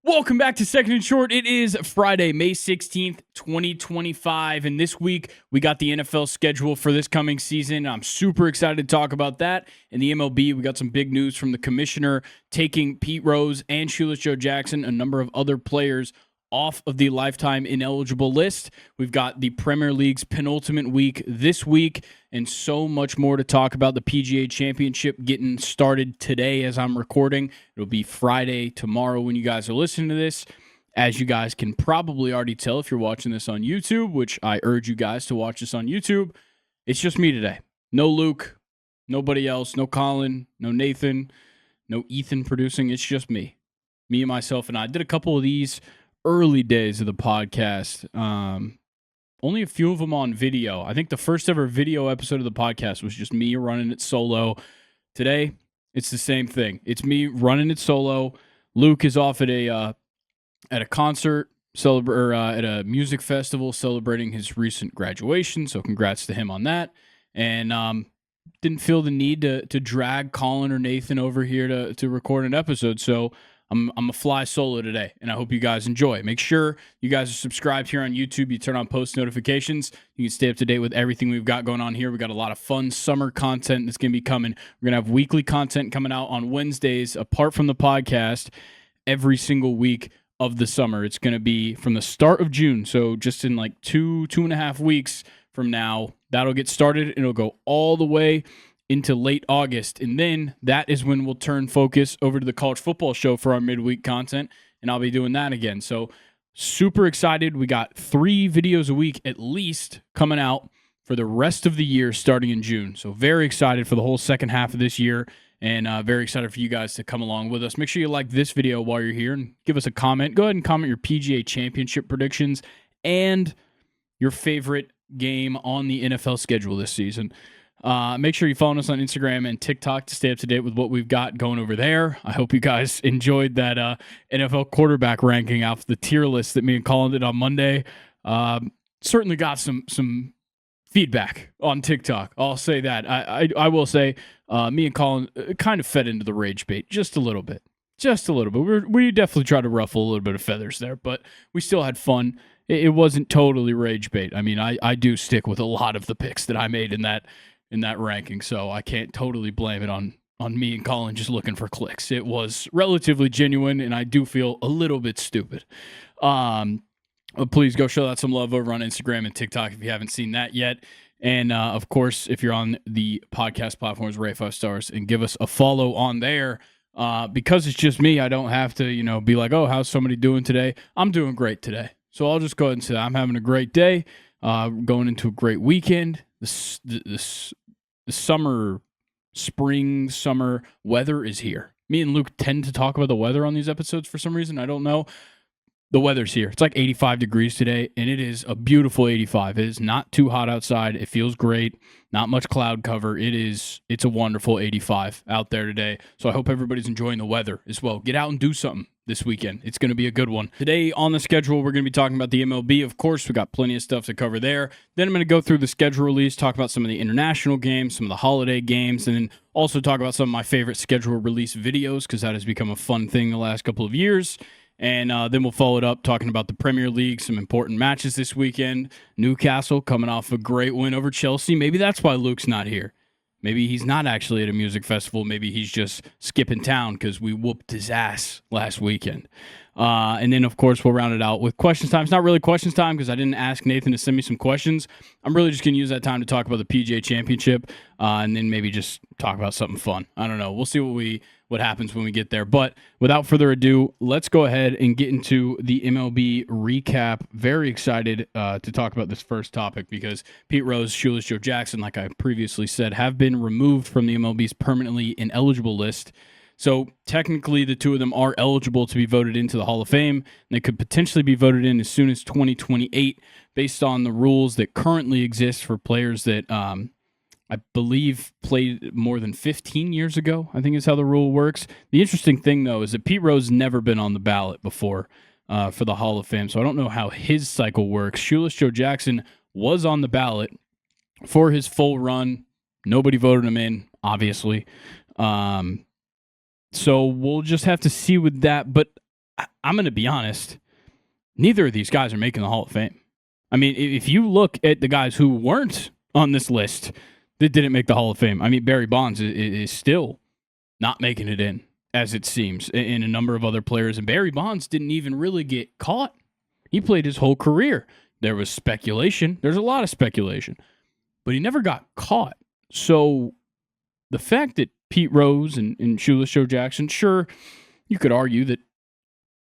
Welcome back to Second and Short. It is Friday, May 16th, 2025. And this week, we got the NFL schedule for this coming season. I'm super excited to talk about that. In the MLB, we got some big news from the commissioner taking Pete Rose and Shoeless Joe Jackson, a number of other players, off of the lifetime ineligible list. We've got the Premier League's penultimate week this week, and so much more to talk about. The PGA Championship getting started today as I'm recording. It'll be Friday tomorrow when you guys are listening to this. As you guys can probably already tell if you're watching this on YouTube, which I urge you guys to watch this on YouTube, it's just me today. No Luke, nobody else, no Colin, no Nathan, no Ethan producing. It's just me. Me and myself, and I did a couple of these early days of the podcast. Only a few of them on video. I think the first ever video episode of the podcast was just me running it solo. Today, it's the same thing. It's me running it solo. Luke is off at a concert, at a music festival celebrating his recent graduation. So congrats to him on that. And didn't feel the need to drag Colin or Nathan over here to record an episode. So I'm a fly solo today, and I hope you guys enjoy. Make sure you guys are subscribed here on YouTube. You turn on post notifications. You can stay up to date with everything we've got going on here. We got a lot of fun summer content that's going to be coming. We're going to have weekly content coming out on Wednesdays, apart from the podcast, every single week of the summer. It's going to be from the start of June, so just in like two and a half weeks from now, that'll get started, and it'll go all the way into late August, and then that is when we'll turn focus over to the college football show for our midweek content, and I'll be doing that again. So super excited. We got 3 videos a week at least coming out for the rest of the year starting in June. So very excited for the whole second half of this year, and very excited for you guys to come along with us. Make sure you like this video while you're here and give us a comment. Go ahead and comment your PGA Championship predictions and your favorite game on the NFL schedule this season. Make sure you follow us on Instagram and TikTok to stay up to date with what we've got going over there. I hope you guys enjoyed that NFL quarterback ranking off the tier list that me and Colin did on Monday. Certainly got some feedback on TikTok. I'll say that. I will say me and Colin kind of fed into the rage bait just a little bit. Just a little bit. We definitely tried to ruffle a little bit of feathers there, but we still had fun. It wasn't totally rage bait. I mean, I do stick with a lot of the picks that I made in that ranking, so I can't totally blame it on me and Colin just looking for clicks. It was relatively genuine, and I do feel a little bit stupid. Please go show that some love over on Instagram and TikTok if you haven't seen that yet. And, of course, if you're on the podcast platforms, rate 5 stars and give us a follow on there. Because it's just me, I don't have to, be like, oh, how's somebody doing today? I'm doing great today. So I'll just go ahead and say I'm having a great day, going into a great weekend. The spring, summer weather is here. Me and Luke tend to talk about the weather on these episodes for some reason. I don't know. The weather's here. It's like 85 degrees today, and it is a beautiful 85. It is not too hot outside. It feels great. Not much cloud cover. It's a wonderful 85 out there today. So I hope everybody's enjoying the weather as well. Get out and do something this weekend. It's going to be a good one. Today on the schedule, we're going to be talking about the MLB. Of course, we got plenty of stuff to cover there. Then I'm going to go through the schedule release, talk about some of the international games, some of the holiday games, and then also talk about some of my favorite schedule release videos, because that has become a fun thing the last couple of years. And then we'll follow it up talking about the Premier League, some important matches this weekend. Newcastle coming off a great win over Chelsea. Maybe that's why Luke's not here. Maybe he's not actually at a music festival. Maybe he's just skipping town because we whooped his ass last weekend. And then, of course, we'll round it out with questions time. It's not really questions time because I didn't ask Nathan to send me some questions. I'm really just going to use that time to talk about the PGA Championship and then maybe just talk about something fun. I don't know. We'll see what happens when we get there. But without further ado, let's go ahead and get into the MLB recap. Very excited to talk about this first topic because Pete Rose, Shoeless Joe Jackson, like I previously said, have been removed from the MLB's permanently ineligible list. So technically, the two of them are eligible to be voted into the Hall of Fame. And they could potentially be voted in as soon as 2028 based on the rules that currently exist for players that I believe played more than 15 years ago, I think is how the rule works. The interesting thing, though, is that Pete Rose never been on the ballot before for the Hall of Fame, so I don't know how his cycle works. Shoeless Joe Jackson was on the ballot for his full run. Nobody voted him in, obviously. So we'll just have to see with that, but I'm going to be honest, neither of these guys are making the Hall of Fame. I mean, if you look at the guys who weren't on this list that didn't make the Hall of Fame, I mean, Barry Bonds is still not making it in, as it seems, in a number of other players. And Barry Bonds didn't even really get caught. He played his whole career. There was speculation. There's a lot of speculation. But he never got caught. So the fact that Pete Rose and Shoeless Joe Jackson, sure, you could argue that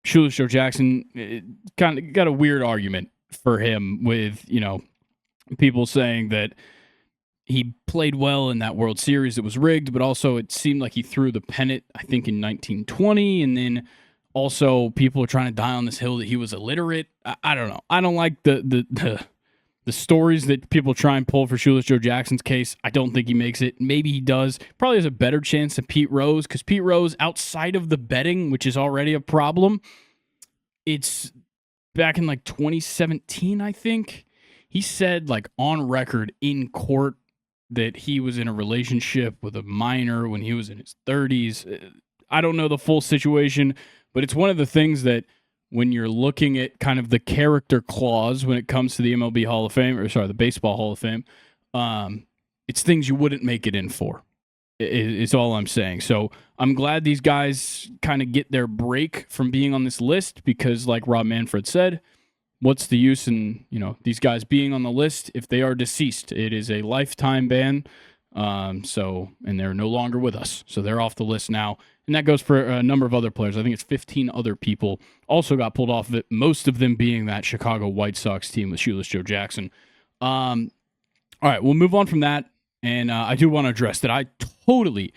Shoeless Joe Jackson kind of got a weird argument for him with, people saying that he played well in that World Series that was rigged, but also it seemed like he threw the pennant, I think, in 1920. And then also people are trying to die on this hill that he was illiterate. I don't know. I don't like the stories that people try and pull for Shoeless Joe Jackson's case. I don't think he makes it. Maybe he does. Probably has a better chance than Pete Rose, because Pete Rose, outside of the betting, which is already a problem, it's back in like 2017, I think. He said, like, on record in court that he was in a relationship with a minor when he was in his 30s. I don't know the full situation, but it's one of the things that when you're looking at kind of the character clause when it comes to the MLB Hall of Fame, the Baseball Hall of Fame, it's things you wouldn't make it in for. It's all I'm saying. So I'm glad these guys kind of get their break from being on this list, because like Rob Manfred said, what's the use in, these guys being on the list if they are deceased? It is a lifetime ban. And they're no longer with us. So they're off the list now. And that goes for a number of other players. I think it's 15 other people also got pulled off of it, most of them being that Chicago White Sox team with Shoeless Joe Jackson. All right, we'll move on from that. And I do want to address that I totally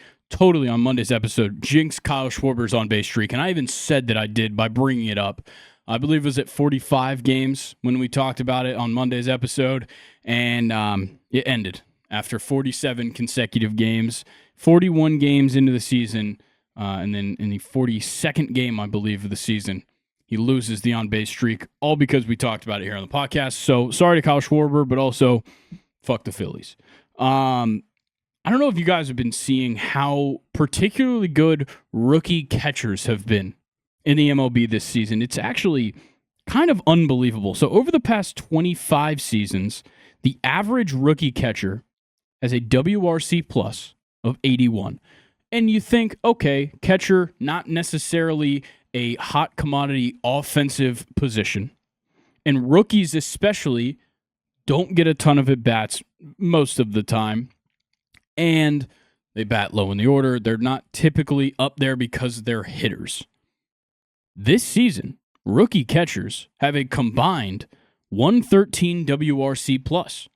on Monday's episode jinxed Kyle Schwarber's on-base streak. And I even said that I did by bringing it up. I believe it was at 45 games when we talked about it on Monday's episode. And it ended after 47 consecutive games, 41 games into the season. And then in the 42nd game, I believe, of the season, he loses the on-base streak, all because we talked about it here on the podcast. So sorry to Kyle Schwarber, but also fuck the Phillies. I don't know if you guys have been seeing how particularly good rookie catchers have been in the MLB this season. It's actually kind of unbelievable. So over the past 25 seasons, the average rookie catcher has a WRC plus of 81. And you think, okay, catcher, not necessarily a hot commodity offensive position. And rookies especially don't get a ton of at-bats most of the time. And they bat low in the order. They're not typically up there because they're hitters. This season, rookie catchers have a combined 113 WRC plus.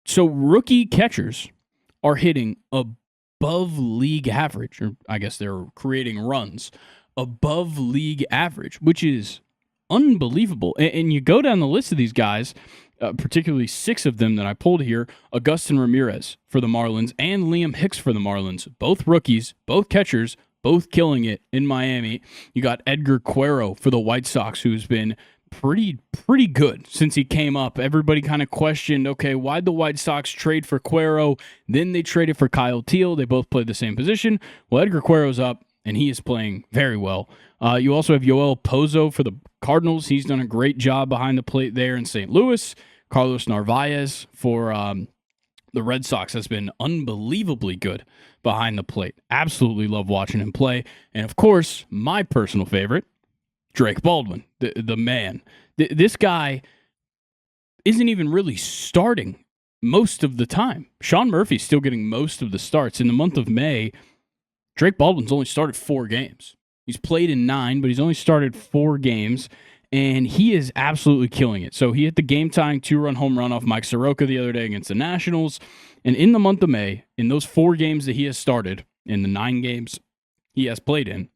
So rookie catchers are hitting above league average, or I guess they're creating runs above league average, which is unbelievable. And you go down the list of these guys, particularly 6 of them that I pulled here: Agustin Ramirez for the Marlins and Liam Hicks for the Marlins, both rookies, both catchers, both killing it in Miami. You got Edgar Cuero for the White Sox, who's been pretty good since he came up. Everybody kind of questioned, okay, why'd the White Sox trade for Cuero? Then they traded for Kyle Teal. They both played the same position. Well, Edgar Cuero's up, and he is playing very well. You also have Yoel Pozo for the Cardinals. He's done a great job behind the plate there in St. Louis. Carlos Narvaez for the Red Sox has been unbelievably good behind the plate. Absolutely love watching him play. And, of course, my personal favorite, Drake Baldwin, the man. This guy isn't even really starting most of the time. Sean Murphy's still getting most of the starts. In the month of May, Drake Baldwin's only started 4 games. He's played in 9, but he's only started 4 games, and he is absolutely killing it. So he hit the game-tying 2-run home run off Mike Soroka the other day against the Nationals. And in the month of May, in those 4 games that he has started, in the 9 games he has played in,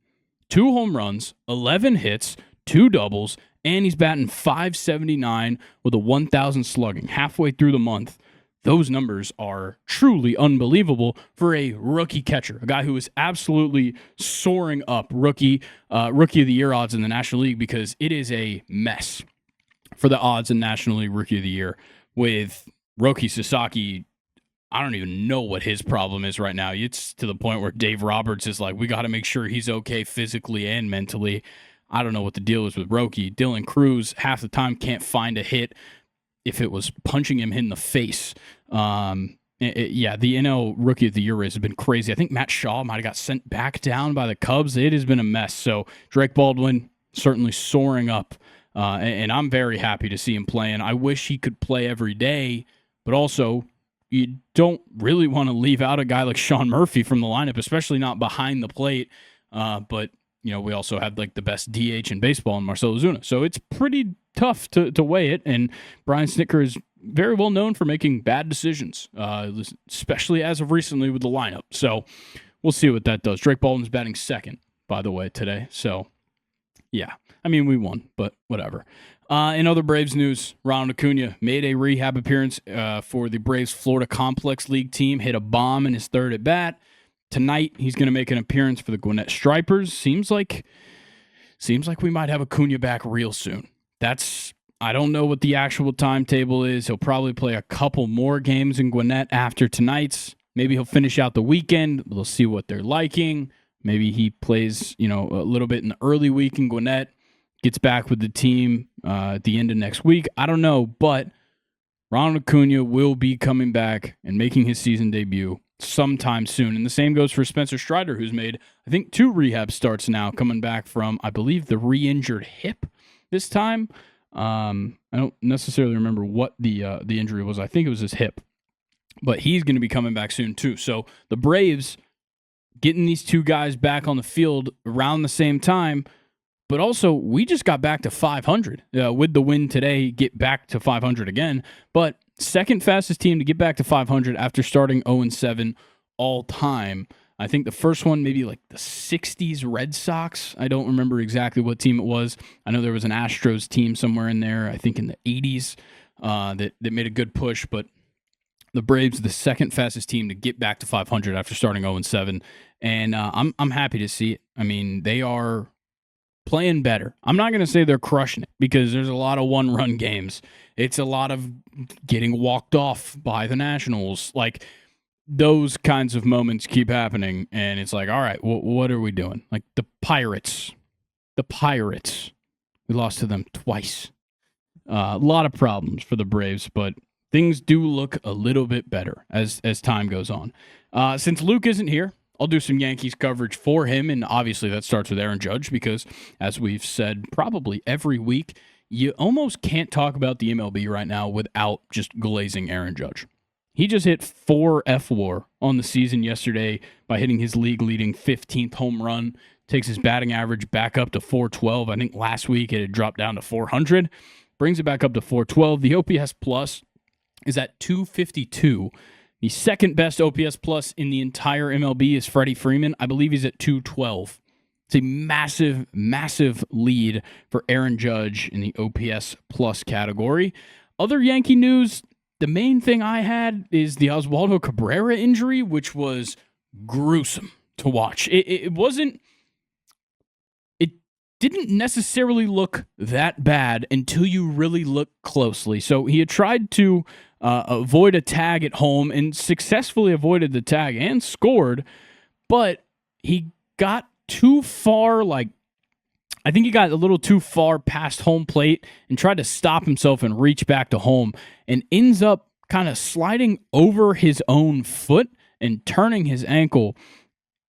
2 home runs, 11 hits, 2 doubles, and he's batting .579 with a 1,000 slugging halfway through the month. Those numbers are truly unbelievable for a rookie catcher, a guy who is absolutely soaring up rookie of the year odds in the National League, because it is a mess for the odds in National League Rookie of the Year with Roki Sasaki I don't even know what his problem is right now. It's to the point where Dave Roberts is like, we got to make sure he's okay physically and mentally. I don't know what the deal is with Roki. Dylan Cruz half the time can't find a hit if it was punching him in the face. Yeah, the NL Rookie of the Year race has been crazy. I think Matt Shaw might have got sent back down by the Cubs. It has been a mess. So Drake Baldwin certainly soaring up, and I'm very happy to see him playing. I wish he could play every day, but also you don't really want to leave out a guy like Sean Murphy from the lineup, especially not behind the plate. But we also have like the best DH in baseball in Marcell Ozuna. So it's pretty tough to weigh it. And Brian Snitker is very well known for making bad decisions, especially as of recently with the lineup. So we'll see what that does. Drake Baldwin's batting second, by the way, today. So, yeah. I mean, we won, but whatever. In other Braves news, Ronald Acuna made a rehab appearance for the Braves Florida Complex League team, hit a bomb in his third at bat. Tonight, he's going to make an appearance for the Gwinnett Stripers. Seems like we might have Acuna back real soon. I don't know what the actual timetable is. He'll probably play a couple more games in Gwinnett after tonight's. Maybe he'll finish out the weekend. We'll see what they're liking. Maybe he plays, a little bit in the early week in Gwinnett, gets back with the team at the end of next week. I don't know, but Ronald Acuna will be coming back and making his season debut sometime soon. And the same goes for Spencer Strider, who's made, I think, 2 rehab starts now, coming back from, I believe, the re-injured hip this time. I don't necessarily remember what the injury was. I think it was his hip. But he's going to be coming back soon, too. So the Braves getting these 2 guys back on the field around the same time. But also, we just got back to 500 with the win today, get back to 500 again. But second fastest team to get back to 500 after starting 0-7 all time. I think the first one, maybe like the 60s Red Sox. I don't remember exactly what team it was. I know there was an Astros team somewhere in there, I think in the 80s, that made a good push. But the Braves, the second fastest team to get back to 500 after starting 0-7. And I'm happy to see it. I mean, they are playing better. I'm not going to say they're crushing it because there's a lot of one-run games. It's a lot of getting walked off by the Nationals. Like, those kinds of moments keep happening, and it's like, all right, what are we doing? Like the Pirates. We lost to them twice. A lot of problems for the Braves, but things do look a little bit better as time goes on. Since Luke isn't here, I'll do some Yankees coverage for him, and obviously that starts with Aaron Judge because, as we've said probably every week, you almost can't talk about the MLB right now without just glazing Aaron Judge. He just hit 4 F-WAR on the season yesterday by hitting his league-leading 15th home run. Takes his batting average back up to 412. I think last week it had dropped down to 400. Brings it back up to 412. The OPS plus is at 252. The second best OPS plus in the entire MLB is Freddie Freeman. I believe he's at 212. It's a massive, massive lead for Aaron Judge in the OPS plus category. Other Yankee news, the main thing I had is the Oswaldo Cabrera injury, which was gruesome to watch. It didn't necessarily look that bad until you really look closely. So he had tried to avoid a tag at home and successfully avoided the tag and scored, but he got too far, I think he got a little too far past home plate and tried to stop himself and reach back to home and ends up kind of sliding over his own foot and turning his ankle.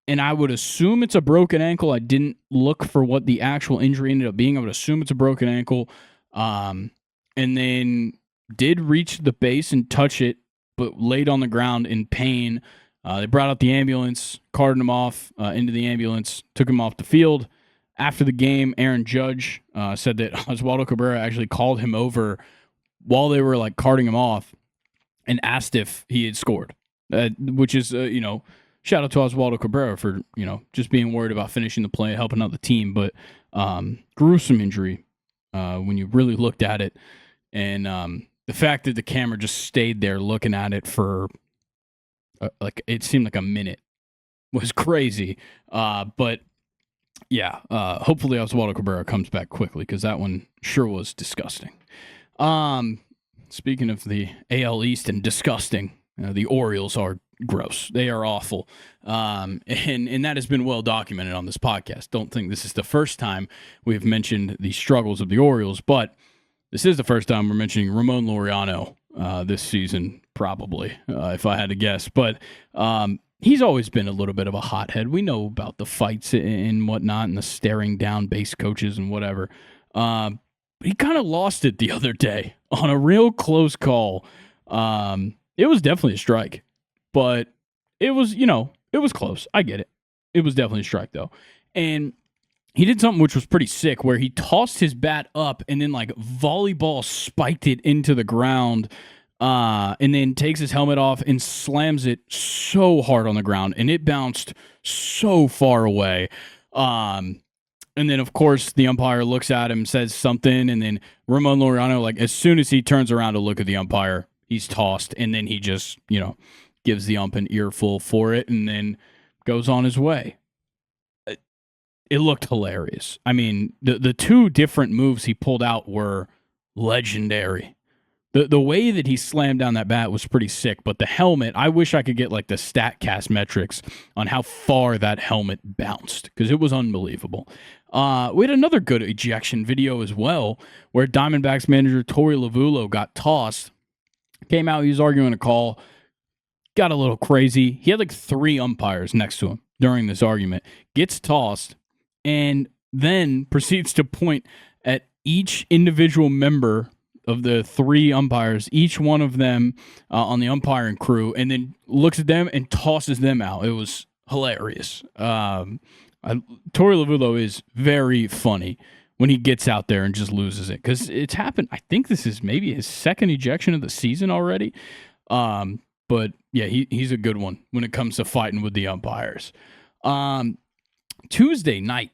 And I would assume it's a broken ankle. I didn't look for what the actual injury ended up being. I would assume it's a broken ankle. And then did reach the base and touch it, but laid on the ground in pain. They brought out the ambulance, carted him off into the ambulance, took him off the field. After the game, Aaron Judge said that Oswaldo Cabrera actually called him over while they were carting him off and asked if he had scored, which is, shout out to Oswaldo Cabrera for, just being worried about finishing the play, helping out the team. But gruesome injury when you really looked at it. And the fact that the camera just stayed there looking at it for, it seemed like a minute was crazy. But yeah, hopefully Oswaldo Cabrera comes back quickly because that one sure was disgusting. Speaking of the AL East and disgusting, The Orioles are gross. They are awful. And that has been well documented on this podcast. Don't think this is the first time we've mentioned the struggles of the Orioles, but this is the first time we're mentioning Ramon Laureano this season, probably, if I had to guess. But he's always been a little bit of a hothead. We know about the fights and whatnot and the staring down base coaches and whatever. He kind of lost it the other day on a real close call. It was definitely a strike, but it was, it was close. I get it. It was definitely a strike, though. And he did something which was pretty sick, where he tossed his bat up and then, like, volleyball spiked it into the ground, and then takes his helmet off and slams it so hard on the ground, and it bounced so far away. And then, of course, the umpire looks at him, says something, and then Ramon Laureano, like, as soon as he turns around to look at the umpire, he's tossed, and then he just, gives the ump an earful for it, and then goes on his way. It looked hilarious. I mean, the two different moves he pulled out were legendary. The way that he slammed down that bat was pretty sick, but the helmet, I wish I could get like the StatCast metrics on how far that helmet bounced, because it was unbelievable. We had another good ejection video as well, where Diamondbacks manager Torey Lovullo got tossed, came out, he was arguing a call, got a little crazy. He had like 3 umpires next to him during this argument, gets tossed, and then proceeds to point at each individual member of the 3 umpires, each one of them on the umpiring crew, and then looks at them and tosses them out. It was hilarious. Torey Lovullo is very funny when he gets out there and just loses it, because it's happened. I think this is maybe his 2nd ejection of the season already. But yeah, he's a good one when it comes to fighting with the umpires. Tuesday night.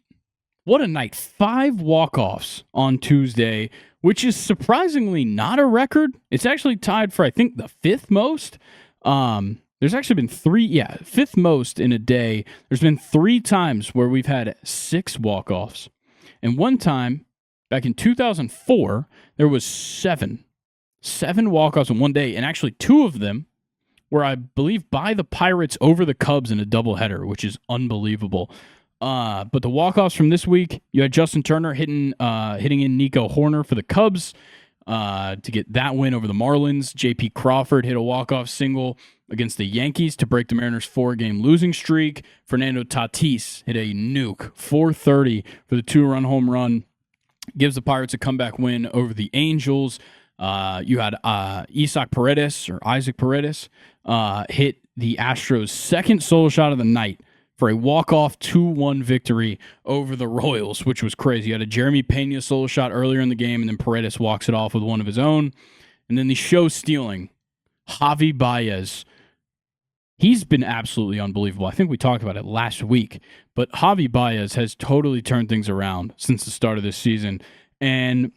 What a night. 5 walk-offs on Tuesday, which is surprisingly not a record. It's actually tied for, I think, the 5th most. There's actually been 5th most in a day. There's been 3 times where we've had 6 walk-offs. And one time, back in 2004, there was 7 walk-offs in one day, and actually 2 of them were, I believe, by the Pirates over the Cubs in a doubleheader, which is unbelievable. But the walk-offs from this week, you had Justin Turner hitting in Nico Horner for the Cubs to get that win over the Marlins. J.P. Crawford hit a walk-off single against the Yankees to break the Mariners' 4-game losing streak. Fernando Tatis hit a nuke, 430 for the 2-run home run. Gives the Pirates a comeback win over the Angels. You had Isaac Paredes hit the Astros' 2nd solo shot of the night for a walk-off 2-1 victory over the Royals, which was crazy. You had a Jeremy Pena solo shot earlier in the game, and then Paredes walks it off with one of his own. And then the show-stealing Javi Baez. He's been absolutely unbelievable. I think we talked about it last week, but Javi Baez has totally turned things around since the start of this season and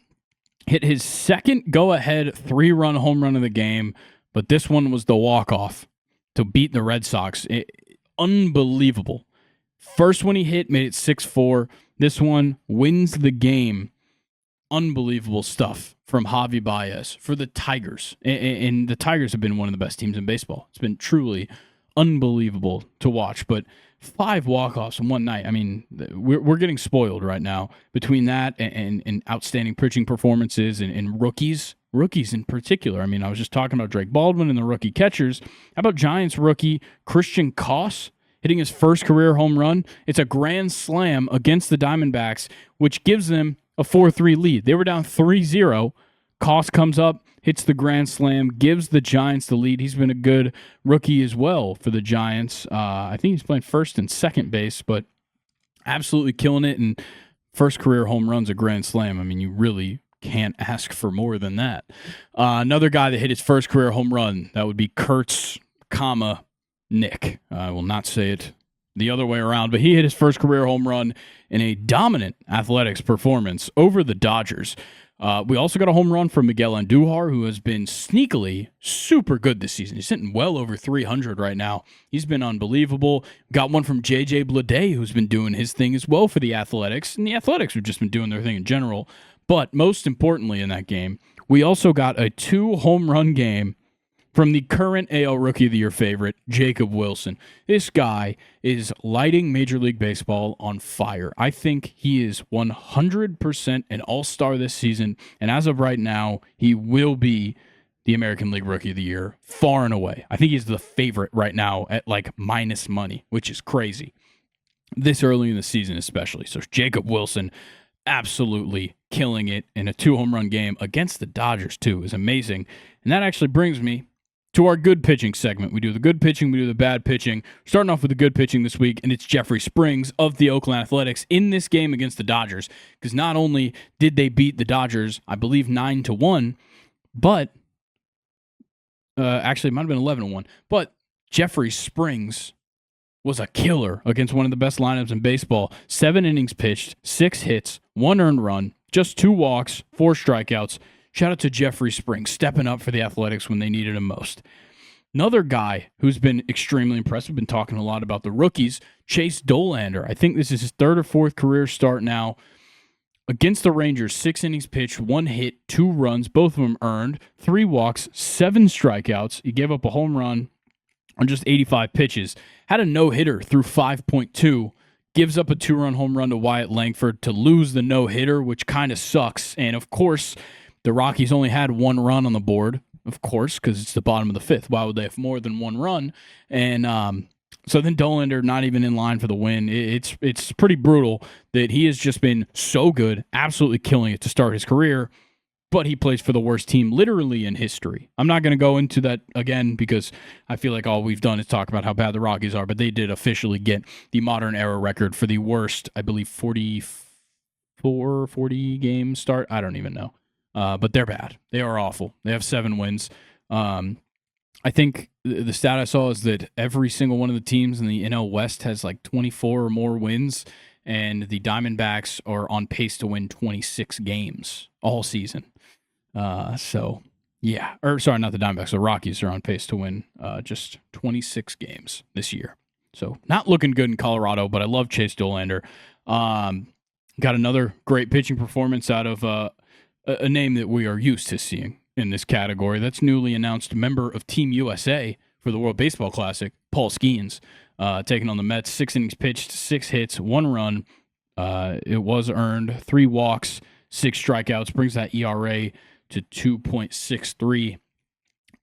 hit his 2nd go-ahead 3-run home run of the game, but this one was the walk-off to beat the Red Sox. Unbelievable. First one he hit made it 6-4. This one wins the game. Unbelievable stuff from Javi Baez for the Tigers. And the Tigers have been one of the best teams in baseball. It's been truly unbelievable to watch. But 5 walk-offs in one night. I mean, we're getting spoiled right now between that and outstanding pitching performances and rookies in particular. I mean, I was just talking about Drake Baldwin and the rookie catchers. How about Giants rookie Christian Koss hitting his first career home run? It's a grand slam against the Diamondbacks, which gives them a 4-3 lead. They were down 3-0. Koss comes up, hits the grand slam, gives the Giants the lead. He's been a good rookie as well for the Giants. I think he's playing first and second base, but absolutely killing it. And first career home run's a grand slam. I mean, you really can't ask for more than that. Another guy that hit his first career home run, that would be Kurtz, Nick. I will not say it the other way around, but he hit his first career home run in a dominant athletics performance over the Dodgers. We also got a home run from Miguel Andujar, who has been sneakily super good this season. He's hitting well over 300 right now. He's been unbelievable. Got one from J.J. Bleday, who's been doing his thing as well for the Athletics, and the Athletics have just been doing their thing in general. But most importantly in that game, we also got a 2-home run game from the current AL Rookie of the Year favorite, Jacob Wilson. This guy is lighting Major League Baseball on fire. I think he is 100% an all-star this season, and as of right now, he will be the American League Rookie of the Year far and away. I think he's the favorite right now at like minus money, which is crazy. This early in the season especially. So Jacob Wilson absolutely killing it in a 2-home run game against the Dodgers too is amazing. And that actually brings me to our good pitching segment. We do the good pitching, we do the bad pitching. Starting off with the good pitching this week, and it's Jeffrey Springs of the Oakland Athletics in this game against the Dodgers, because not only did they beat the Dodgers, I believe 9-1, but actually it might have been 11-1, but Jeffrey Springs was a killer against one of the best lineups in baseball. 7 innings pitched, 6 hits, 1 earned run, just 2 walks, 4 strikeouts. Shout out to Jeffrey Springs, stepping up for the Athletics when they needed him most. Another guy who's been extremely impressive, been talking a lot about the rookies, Chase Dollander. I think this is his 3rd or 4th career start now. Against the Rangers, 6 innings pitched, 1 hit, 2 runs, both of them earned, 3 walks, 7 strikeouts. He gave up a home run on just 85 pitches. Had a no-hitter through 5.2. Gives up a 2-run home run to Wyatt Langford to lose the no-hitter, which kind of sucks. And, of course, the Rockies only had 1 run on the board, of course, because it's the bottom of the 5th. Why would they have more than 1 run? And so then Dollander not even in line for the win. It's pretty brutal that he has just been so good, absolutely killing it to start his career, but he plays for the worst team literally in history. I'm not going to go into that again because I feel like all we've done is talk about how bad the Rockies are, but they did officially get the modern era record for the worst, I believe, 40 game start. I don't even know. But they're bad. They are awful. They have 7 wins. I think the stat I saw is that every single one of the teams in the NL West has like 24 or more wins, and the Diamondbacks are on pace to win 26 games all season. So, yeah. Or, sorry, not the Diamondbacks. The Rockies are on pace to win just 26 games this year. So, not looking good in Colorado, but I love Chase Dollander. Got another great pitching performance out of a name that we are used to seeing in this category. That's newly announced member of Team USA for the World Baseball Classic, Paul Skeens, taking on the Mets. 6 innings pitched, 6 hits, 1 run. It was earned, 3 walks, 6 strikeouts, brings that ERA to 2.63.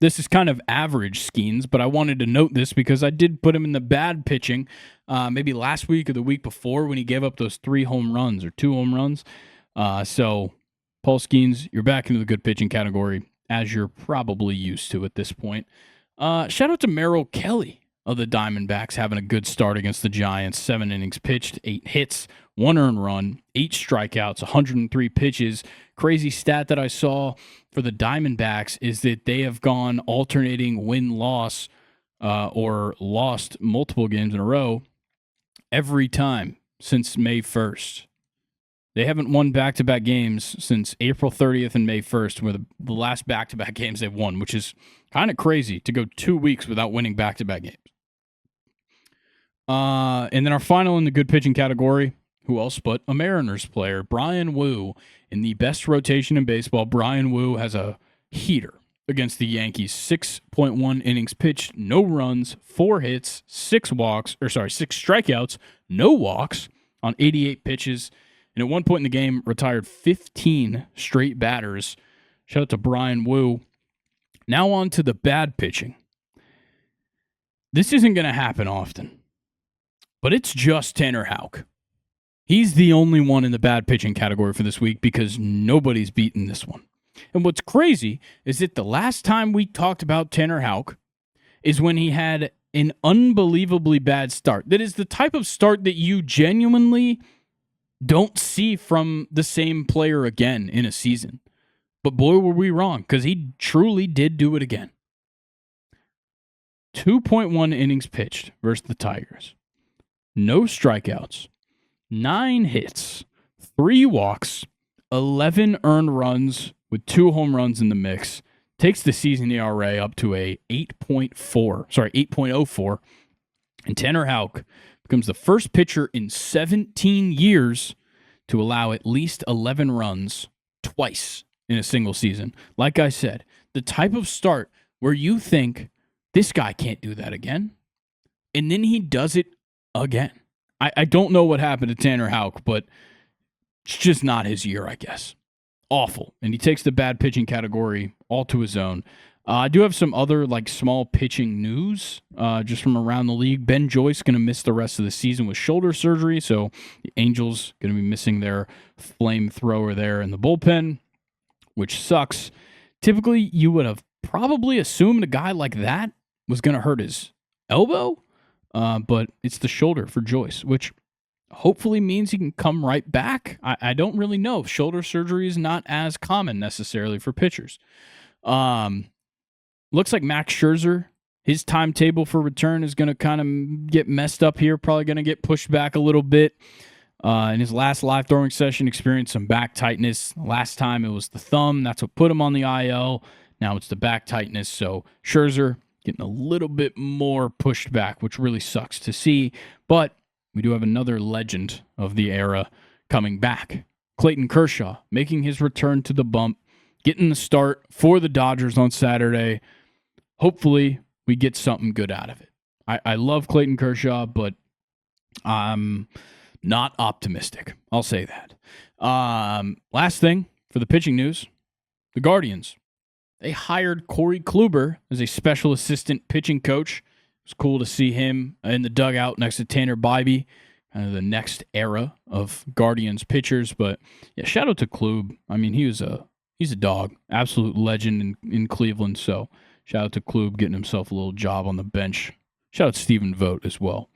This is kind of average Skeens, but I wanted to note this because I did put him in the bad pitching maybe last week or the week before when he gave up those 3 home runs or 2 home runs. So Paul Skeens, you're back into the good pitching category, as you're probably used to at this point. Shout out to Merrill Kelly of the Diamondbacks having a good start against the Giants. 7 innings pitched, 8 hits, 1 earned run, 8 strikeouts, 103 pitches. Crazy stat that I saw for the Diamondbacks is that they have gone alternating win-loss or lost multiple games in a row every time since May 1st. They haven't won back-to-back games since April 30th and May 1st, where the last back-to-back games they've won, which is kind of crazy to go 2 weeks without winning back-to-back games. And then our final in the good pitching category, who else but a Mariners player, Brian Wu. In the best rotation in baseball, Brian Wu has a heater against the Yankees. 6.1 innings pitched, no runs, 4 hits, 6 strikeouts, no walks on 88 pitches. And at one point in the game, retired 15 straight batters. Shout out to Brian Wu. Now on to the bad pitching. This isn't going to happen often, but it's just Tanner Houck. He's the only one in the bad pitching category for this week because nobody's beaten this one. And what's crazy is that the last time we talked about Tanner Houck is when he had an unbelievably bad start. That is the type of start that you genuinely don't see from the same player again in a season. But boy, were we wrong, because he truly did do it again. 2.1 innings pitched versus the Tigers. No strikeouts. 9 hits. 3 walks. 11 earned runs with 2 home runs in the mix. Takes the season ERA up to a 8.04. And Tanner Houck becomes the first pitcher in 17 years to allow at least 11 runs twice in a single season. Like I said, the type of start where you think this guy can't do that again, and then he does it again. I don't know what happened to Tanner Houck, but it's just not his year, I guess. Awful. And he takes the bad pitching category all to his own. I do have some other small pitching news just from around the league. Ben Joyce going to miss the rest of the season with shoulder surgery, so the Angels going to be missing their flamethrower there in the bullpen, which sucks. Typically, you would have probably assumed a guy like that was going to hurt his elbow, but it's the shoulder for Joyce, which hopefully means he can come right back. I don't really know. Shoulder surgery is not as common necessarily for pitchers. Looks like Max Scherzer, his timetable for return is going to kind of get messed up here, probably going to get pushed back a little bit. In his last live throwing session, experienced some back tightness. Last time it was the thumb. That's what put him on the IL. Now it's the back tightness. So Scherzer getting a little bit more pushed back, which really sucks to see. But we do have another legend of the era coming back. Clayton Kershaw making his return to the bump, getting the start for the Dodgers on Saturday. Hopefully, we get something good out of it. I love Clayton Kershaw, but I'm not optimistic. I'll say that. Last thing for the pitching news, the Guardians. They hired Corey Kluber as a special assistant pitching coach. It was cool to see him in the dugout next to Tanner Bybee, kind of the next era of Guardians pitchers. But yeah, shout out to Klub. I mean, he's a dog, absolute legend in Cleveland. So shout out to Klub getting himself a little job on the bench. Shout out to Stephen Vogt as well.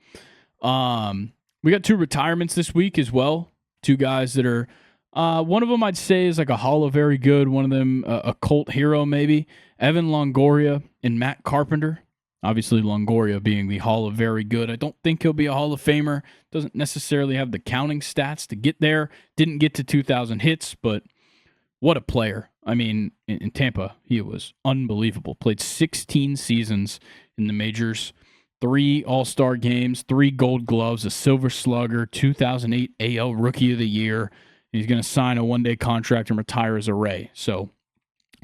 We got 2 retirements this week as well. 2 guys that are, one of them I'd say is like a Hall of Very Good. One of them a cult hero maybe. Evan Longoria and Matt Carpenter. Obviously Longoria being the Hall of Very Good. I don't think he'll be a Hall of Famer. Doesn't necessarily have the counting stats to get there. Didn't get to 2,000 hits, but what a player. I mean, in Tampa, he was unbelievable. Played 16 seasons in the majors, 3 All-Star games, 3 Gold Gloves, a Silver Slugger, 2008 AL Rookie of the Year. He's going to sign a one-day contract and retire as a Ray. So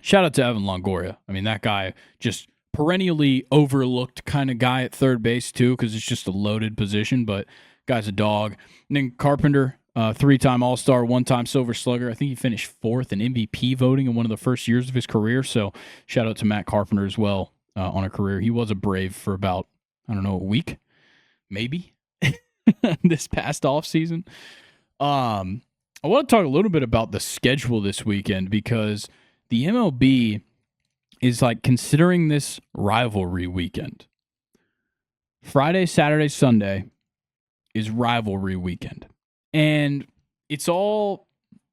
shout out to Evan Longoria. I mean, that guy just perennially overlooked kind of guy at third base too, because it's just a loaded position, but guy's a dog. And then Carpenter, 3-time All-Star, 1-time Silver Slugger. I think he finished 4th in MVP voting in one of the first years of his career. So shout out to Matt Carpenter as well on a career. He was a Brave for about, I don't know, a week, maybe, this past offseason. I want to talk a little bit about the schedule this weekend because the MLB is considering this rivalry weekend. Friday, Saturday, Sunday is rivalry weekend. And it's all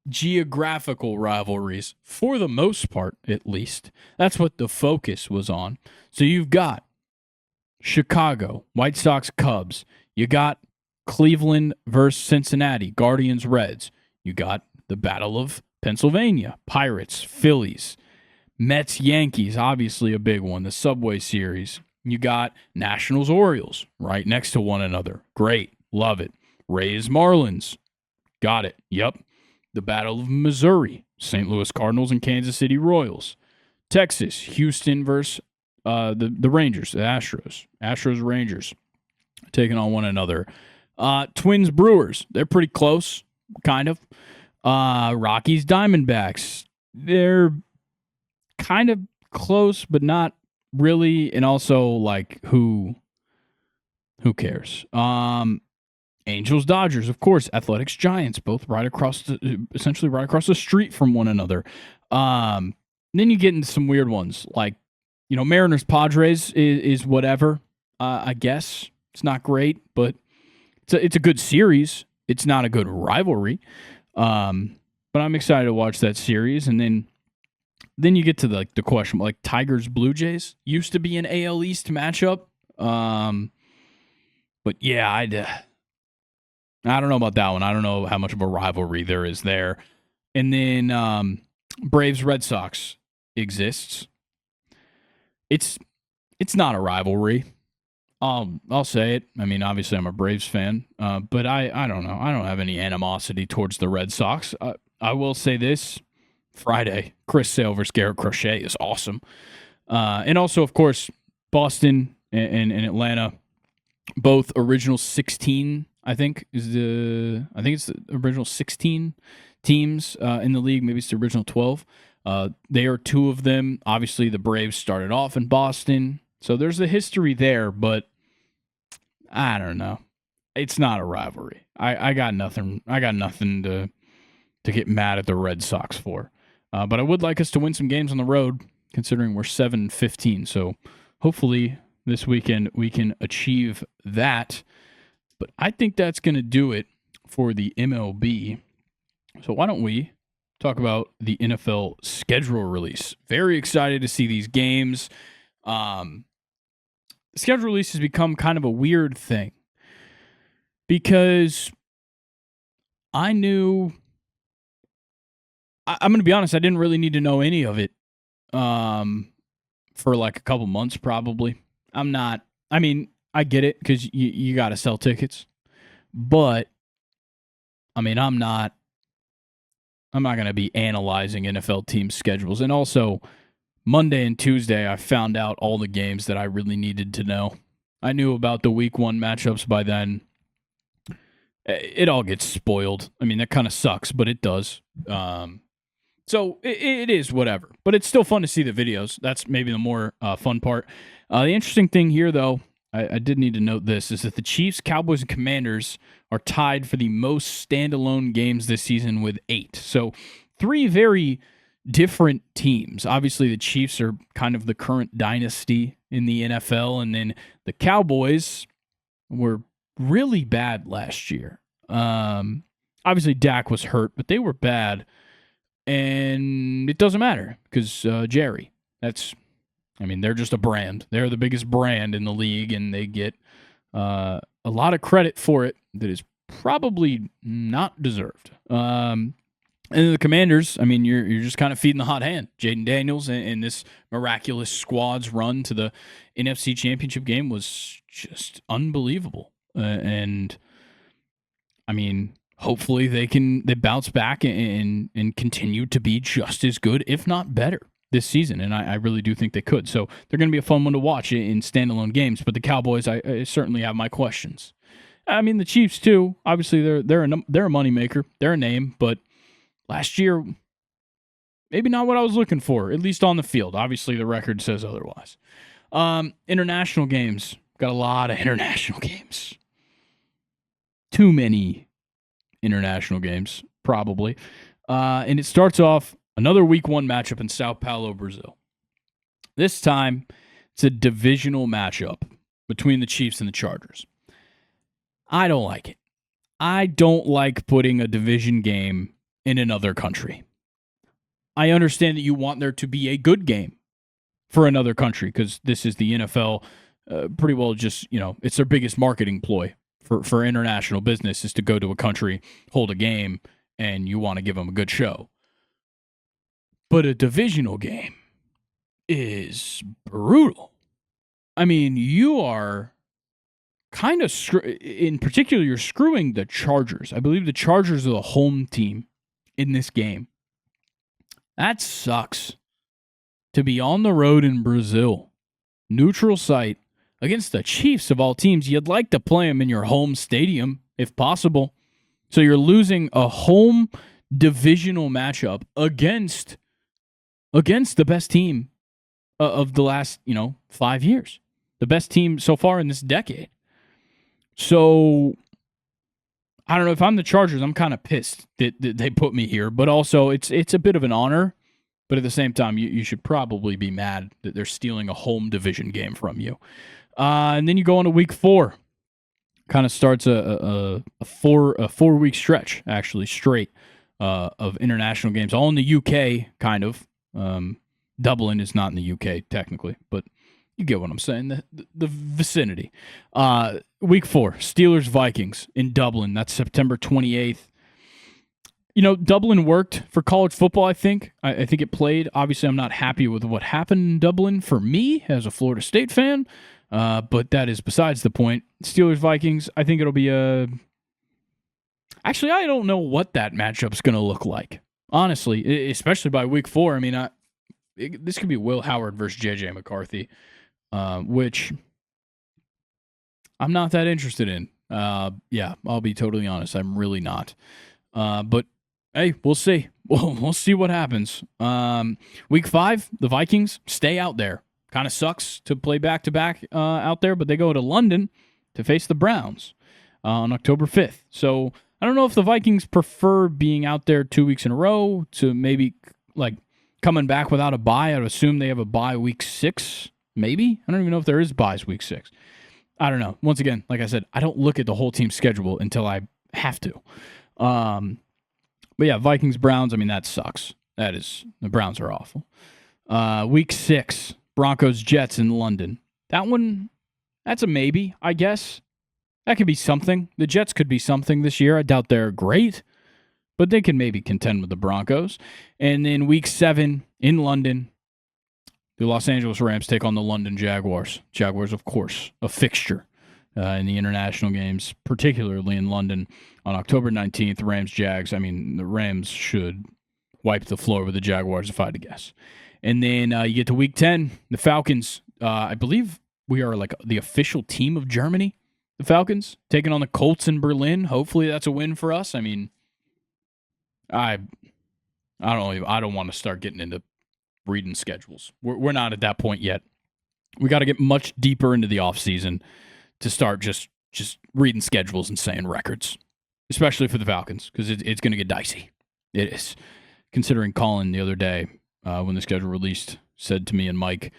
geographical rivalries, for the most part, at least. That's what the focus was on. So you've got Chicago, White Sox, Cubs. You got Cleveland versus Cincinnati, Guardians, Reds. You got the Battle of Pennsylvania, Pirates, Phillies. Mets, Yankees, obviously a big one, the Subway Series. You got Nationals, Orioles right next to one another. Great. Love it. Rays, Marlins. Got it. Yep. The Battle of Missouri, St. Louis Cardinals and Kansas City Royals. Texas, Houston versus the Rangers, the Astros. Astros, Rangers taking on one another. Twins, Brewers. They're pretty close, kind of. Rockies, Diamondbacks. They're kind of close, but not really. And also, who cares? Angels, Dodgers, of course. Athletics, Giants, both essentially right across the street from one another. Then you get into some weird ones, Mariners, Padres is whatever. I guess it's not great, but it's a good series. It's not a good rivalry. But I'm excited to watch that series. And then you get to the question, Tigers, Blue Jays used to be an AL East matchup. But yeah, I don't know about that one. I don't know how much of a rivalry there is there. And then Braves, Red Sox exists. It's not a rivalry. I'll say it. I mean, obviously I'm a Braves fan, but I don't know. I don't have any animosity towards the Red Sox. I will say this: Friday, Chris Sale versus Garrett Crochet is awesome. And also, of course, Boston and Atlanta, both original 16, I think it's the original 16 teams in the league. Maybe it's the original 12. They are two of them. Obviously, the Braves started off in Boston, so there's a history there, but I don't know. It's not a rivalry. I got nothing. I got nothing to get mad at the Red Sox for. But I would like us to win some games on the road, considering we're 7-15. So hopefully this weekend we can achieve that. But I think that's going to do it for the MLB. So why don't we talk about the NFL schedule release? Very excited to see these games. Schedule release has become kind of a weird thing because I'm going to be honest, I didn't really need to know any of it for like a couple months probably. I get it because you got to sell tickets. But, I'm not going to be analyzing NFL team schedules. And also, Monday and Tuesday, I found out all the games that I really needed to know. I knew about the week 1 matchups by then. It all gets spoiled. That kind of sucks, but it does. So it is whatever. But it's still fun to see the videos. That's maybe the more fun part. The interesting thing here, though, I did need to note this, is that the Chiefs, Cowboys, and Commanders are tied for the most standalone games this season with 8. So 3 very different teams. Obviously, the Chiefs are kind of the current dynasty in the NFL, and then the Cowboys were really bad last year. Obviously, Dak was hurt, but they were bad, and it doesn't matter because Jerry, they're just a brand. They're the biggest brand in the league, and they get a lot of credit for it that is probably not deserved. And the Commanders, you're just kind of feeding the hot hand. Jaden Daniels and this miraculous squad's run to the NFC Championship game was just unbelievable. Hopefully they bounce back and continue to be just as good, if not better, this season. And I really do think they could. So they're going to be a fun one to watch in standalone games. But the Cowboys, I certainly have my questions. The Chiefs too. Obviously they're a moneymaker. They're a name, but last year, maybe not what I was looking for, at least on the field. Obviously, the record says otherwise. International games. Got a lot of international games. Too many international games, probably. And it starts off another week 1 matchup in Sao Paulo, Brazil. This time, it's a divisional matchup between the Chiefs and the Chargers. I don't like it. I don't like putting a division game in another country. I understand that you want there to be a good game for another country because this is the NFL. Pretty well just, it's their biggest marketing ploy for international business is to go to a country, hold a game, and you want to give them a good show. But a divisional game is brutal. You are kind of, in particular, you're screwing the Chargers. I believe the Chargers are the home team in this game. That sucks. To be on the road in Brazil, neutral site, against the Chiefs of all teams. You'd like to play them in your home stadium, if possible. So you're losing a home divisional matchup against the best team of the last, 5 years. The best team so far in this decade. So I don't know, if I'm the Chargers, I'm kind of pissed that they put me here, but also it's a bit of an honor. But at the same time, you should probably be mad that they're stealing a home division game from you. And then you go on to week 4. Kind of starts a 4-week stretch, actually, straight of international games, all in the UK, kind of. Dublin is not in the UK, technically, but you get what I'm saying, the vicinity. Week 4, Steelers-Vikings in Dublin. That's September 28th. Dublin worked for college football, I think. I think it played. Obviously, I'm not happy with what happened in Dublin for me as a Florida State fan, but that is besides the point. Steelers-Vikings, I think it'll be a... Actually, I don't know what that matchup's going to look like, honestly, especially by week 4. this could be Will Howard versus JJ McCarthy, which I'm not that interested in. Yeah, I'll be totally honest. I'm really not. But hey, we'll see. We'll see what happens. Week 5, the Vikings stay out there. Kind of sucks to play back-to-back out there, but they go to London to face the Browns on October 5th. So I don't know if the Vikings prefer being out there 2 weeks in a row to maybe like coming back without a bye. I would assume they have a bye week 6, maybe. I don't even know if there is buys week 6. I don't know. Once again, like I said, I don't look at the whole team schedule until I have to. But yeah, Vikings, Browns, I mean, that sucks. The Browns are awful. Week 6, Broncos, Jets in London. That one, that's a maybe, I guess. That could be something. The Jets could be something this year. I doubt they're great, but they can maybe contend with the Broncos. And then week 7 in London, the Los Angeles Rams take on the London Jaguars. Jaguars, of course, a fixture in the international games, particularly in London on October 19th. Rams-Jags. I mean, the Rams should wipe the floor with the Jaguars, if I had to guess. And then you get to week 10, the Falcons. I believe we are like the official team of Germany, the Falcons, taking on the Colts in Berlin. Hopefully that's a win for us. I mean, I don't want to start getting into reading schedules. We're not at that point yet. We got to get much deeper into the offseason to start just reading schedules and saying records, especially for the Falcons, because it's going to get dicey. It is. Considering Colin the other day, when the schedule released, said to me and Mike,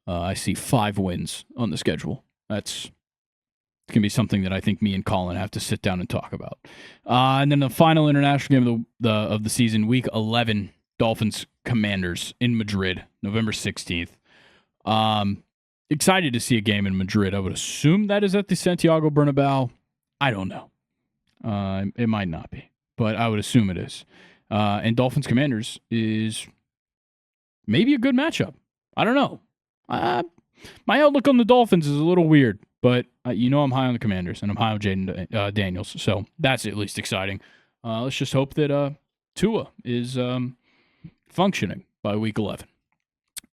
I see 5 wins on the schedule. It's going to be something that I think me and Colin have to sit down and talk about. And then the final international game of the season, week 11, Dolphins Commanders in Madrid, November 16th. Excited to see a game in Madrid. I would assume that is at the Santiago Bernabeu. I don't know. It might not be, but I would assume it is. And Dolphins Commanders is maybe a good matchup. I don't know. My outlook on the Dolphins is a little weird, but I'm high on the Commanders, and I'm high on Jaden Daniels, so that's at least exciting. Let's just hope that Tua is functioning by week 11.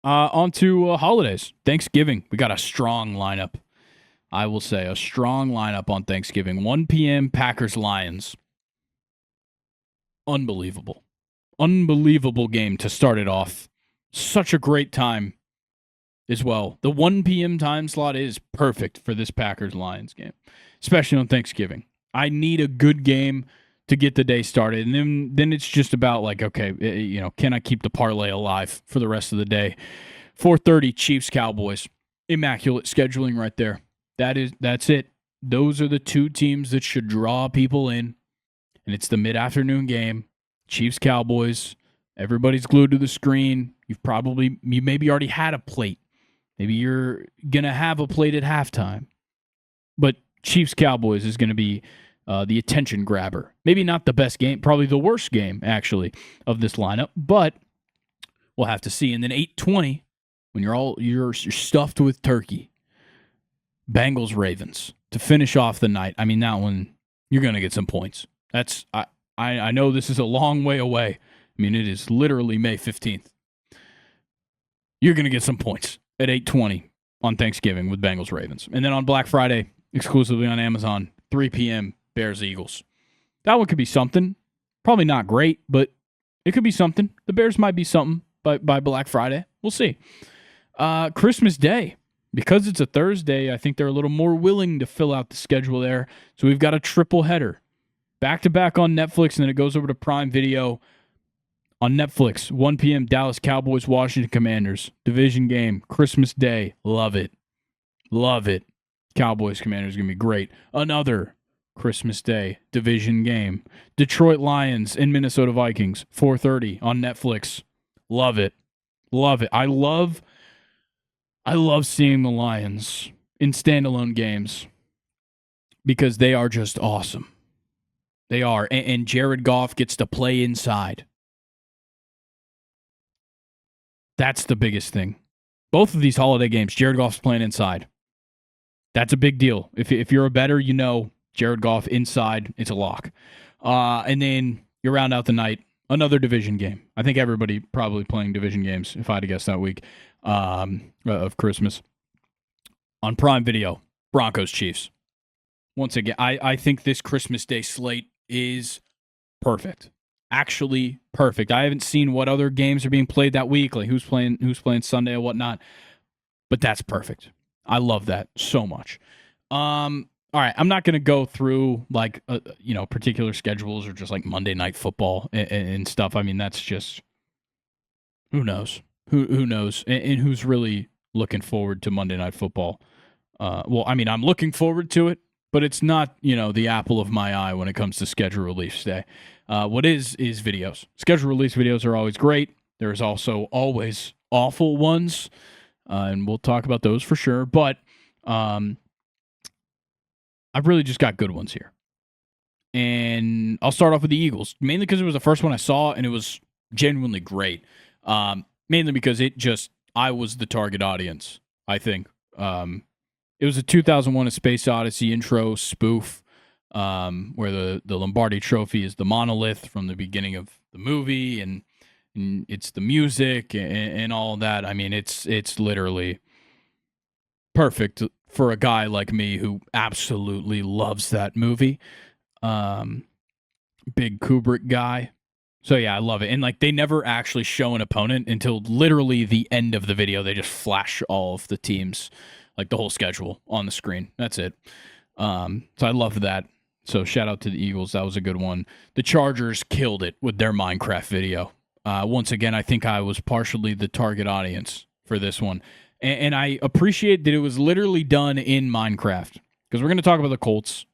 On to holidays. Thanksgiving. We got a strong lineup. I will say a strong lineup on Thanksgiving. 1 p.m. Packers-Lions. Unbelievable. Unbelievable game to start it off. Such a great time as well. The 1 p.m. time slot is perfect for this Packers-Lions game, especially on Thanksgiving. I need a good game to get the day started, and then it's just about like, okay, can I keep the parlay alive for the rest of the day? 4:30 Chiefs-Cowboys. Immaculate scheduling right there. That's it. Those are the two teams that should draw people in, and it's the mid-afternoon game. Chiefs-Cowboys. Everybody's glued to the screen. You maybe already had a plate. Maybe you're going to have a plate at halftime. But Chiefs-Cowboys is going to be the attention grabber. Maybe not the best game, probably the worst game, actually, of this lineup. But we'll have to see. And then 8:20, when you're stuffed with turkey, Bengals-Ravens to finish off the night. I mean, that one, you're going to get some points. I know this is a long way away. I mean, it is literally May 15th. You're going to get some points at 8:20 on Thanksgiving with Bengals-Ravens. And then on Black Friday, exclusively on Amazon, 3 p.m., Bears-Eagles. That one could be something. Probably not great, but it could be something. The Bears might be something by Black Friday. We'll see. Christmas Day. Because it's a Thursday, I think they're a little more willing to fill out the schedule there. So we've got a triple header. Back-to-back on Netflix, and then it goes over to Prime Video. On Netflix, 1 p.m., Dallas Cowboys, Washington Commanders. Division game, Christmas Day. Love it. Love it. Cowboys Commanders going to be great. Another Christmas Day division game. Detroit Lions and Minnesota Vikings, 4:30 on Netflix. Love it. Love it. I love seeing the Lions in standalone games because they are just awesome. They are. And Jared Goff gets to play inside. That's the biggest thing. Both of these holiday games, Jared Goff's playing inside. That's a big deal. If you're a bettor, you know Jared Goff inside, it's a lock. And then you round out the night Another division game. I think everybody probably playing division games, if I had to guess that week of Christmas. On Prime Video, Broncos Chiefs. Once again, I think this Christmas Day slate is perfect. Actually perfect. I haven't seen what other games are being played that week, like who's playing Sunday or whatnot, but that's perfect. I love that so much. All right, I'm not going to go through like particular schedules or just like Monday Night Football and stuff. I mean, that's just who knows, who knows, and who's really looking forward to Monday Night Football. Well, I mean, I'm looking forward to it, but it's not the apple of my eye when it comes to schedule release day. What is videos? Schedule release videos are always great. There's also always awful ones, and we'll talk about those for sure. But I've really just got good ones here. And I'll start off with the Eagles, mainly because it was the first one I saw, and it was genuinely great. Mainly because I was the target audience, I think. It was a 2001 A Space Odyssey intro spoof, where the Lombardi Trophy is the monolith from the beginning of the movie, and it's the music and all that. I mean, it's literally perfect for a guy like me who absolutely loves that movie. Big Kubrick guy. So yeah, I love it. And like they never actually show an opponent until literally the end of the video. They just flash all of the teams, like the whole schedule on the screen. That's it. So I love that. So shout out to the Eagles. That was a good one. The Chargers killed it with their Minecraft video. Once again, I think I was partially the target audience for this one. And I appreciate that it was literally done in Minecraft, because we're going to talk about the Colts.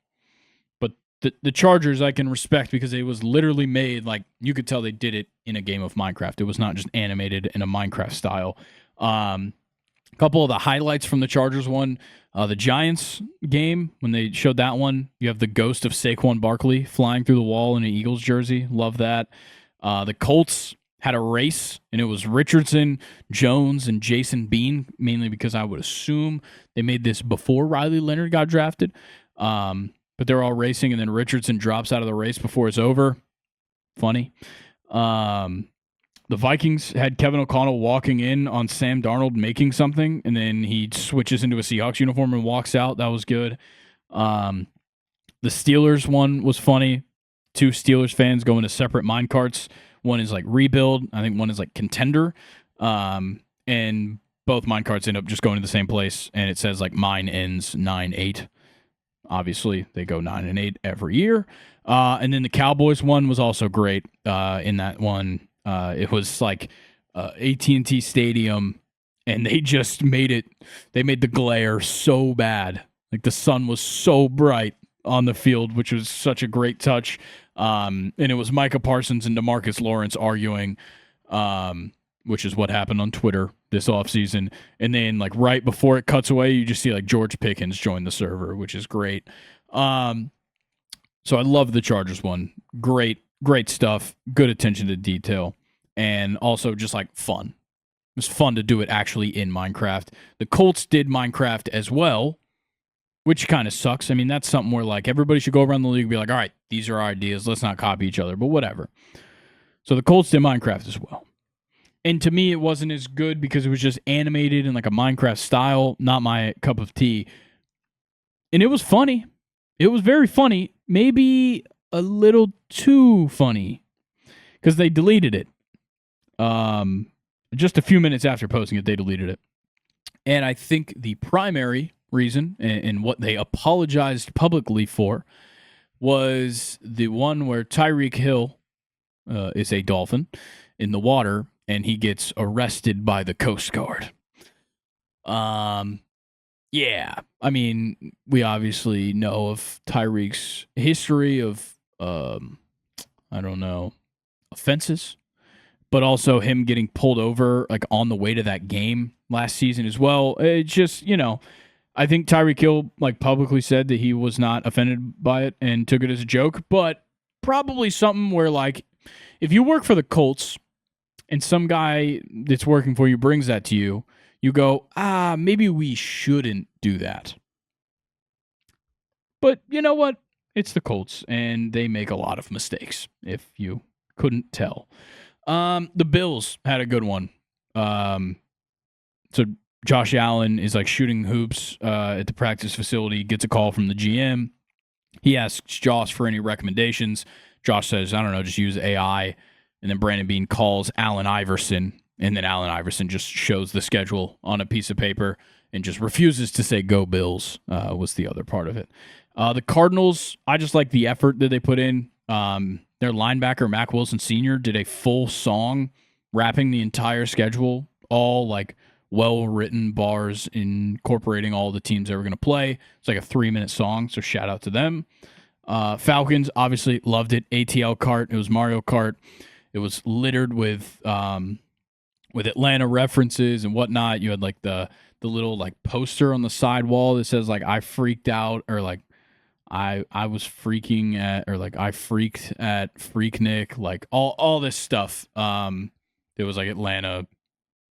But the Chargers I can respect because it was literally made, like, you could tell they did it in a game of Minecraft. It was not just animated in a Minecraft style. A couple of the highlights from the Chargers one, the Giants game, when they showed that one, you have the ghost of Saquon Barkley flying through the wall in an Eagles jersey. Love that. The Colts had a race, and it was Richardson, Jones, and Jason Bean, mainly because I would assume they made this before Riley Leonard got drafted. But they're all racing, and then Richardson drops out of the race before it's over. Funny. The Vikings had Kevin O'Connell walking in on Sam Darnold making something, and then he switches into a Seahawks uniform and walks out. That was good. The Steelers one was funny. Two Steelers fans go into separate mine carts. One is like rebuild. I think one is like contender. And both mine carts end up just going to the same place, and it says like mine ends 9-8. Obviously, they go 9-8 every year. And then the Cowboys one was also great. In that one, it was like AT&T Stadium, and they just made it. They made the glare so bad. Like the sun was so bright on the field, which was such a great touch. And it was Micah Parsons and DeMarcus Lawrence arguing, which is what happened on Twitter this offseason. And then, like, right before it cuts away, you just see, like, George Pickens join the server, which is great. So I love the Chargers one. Great stuff. Good attention to detail. And also just, like, fun. It was fun to do it actually in Minecraft. The Colts did Minecraft as well, which kind of sucks. I mean, that's something where, like, everybody should go around the league and be like, all right, these are our ideas. Let's not copy each other, but whatever. So the Colts did Minecraft as well. And to me, it wasn't as good because it was just animated in like a Minecraft style, not my cup of tea. And it was funny. It was very funny. Maybe a little too funny because they deleted it. Just a few minutes after posting it, they deleted it. And I think the primary reason and what they apologized publicly for was the one where Tyreek Hill is a dolphin in the water, and he gets arrested by the Coast Guard. Yeah, I mean, we obviously know of Tyreek's history of, I don't know, offenses, but also him getting pulled over like on the way to that game last season as well. It just, I think Tyreek Hill like publicly said that he was not offended by it and took it as a joke, but probably something where like if you work for the Colts and some guy that's working for you brings that to you, you go, maybe we shouldn't do that. But you know what? It's the Colts, and they make a lot of mistakes, if you Couldn't tell. The Bills had a good one. So Josh Allen is like shooting hoops at the practice facility, gets a call from the GM. He asks Josh for any recommendations. Josh says, I don't know, just use AI. And then Brandon Beane calls Allen Iverson, and then Allen Iverson just shows the schedule on a piece of paper and just refuses to say go Bills was the other part of it. The Cardinals, I just like the effort that they put in. Their linebacker, Mac Wilson Sr., did a full song rapping the entire schedule, all like well-written bars incorporating all the teams that were going to play. It's like a 3-minute song, so shout out to them. Falcons, obviously loved it. ATL Kart, it was Mario Kart. It was littered with Atlanta references and whatnot. You had like the little like poster on the side wall that says like I freaked out, or like I was freaking at, or like I freaked at Freaknik, like all this stuff. It was like Atlanta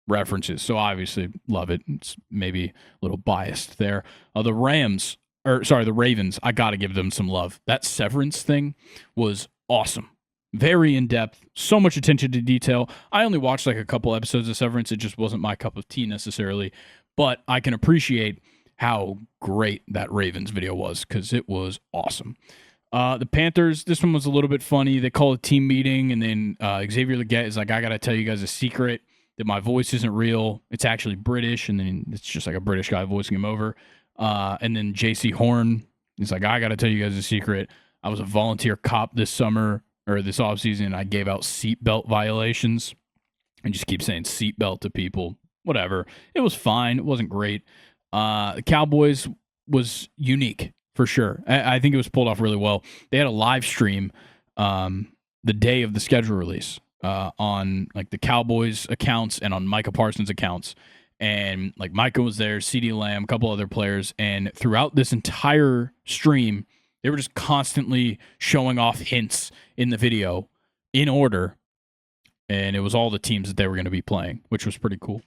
references, so obviously love it. It's maybe a little biased there. The Ravens, I gotta give them some love. That Severance thing was awesome. Very in-depth, so much attention to detail. I only watched like a couple episodes of Severance. It just wasn't my cup of tea necessarily, but I can appreciate how great that Ravens video was because it was awesome. The Panthers, this one was a little bit funny. They call a team meeting, and then Xavier Leggett is like, I got to tell you guys a secret, that my voice isn't real. It's actually British, and then it's just like a British guy voicing him over. And then JC Horn is like, I got to tell you guys a secret. I was a volunteer cop this summer, or this offseason. I gave out seatbelt violations and just keep saying seatbelt to people. Whatever. It was fine. It wasn't great. The Cowboys was unique for sure. I think it was pulled off really well. They had a live stream the day of the schedule release on like the Cowboys accounts and on Micah Parsons' accounts. And like Micah was there, CeeDee Lamb, a couple other players. And throughout this entire stream, they were just constantly showing off hints in the video in order. And it was all the teams that they were going to be playing, which was pretty cool.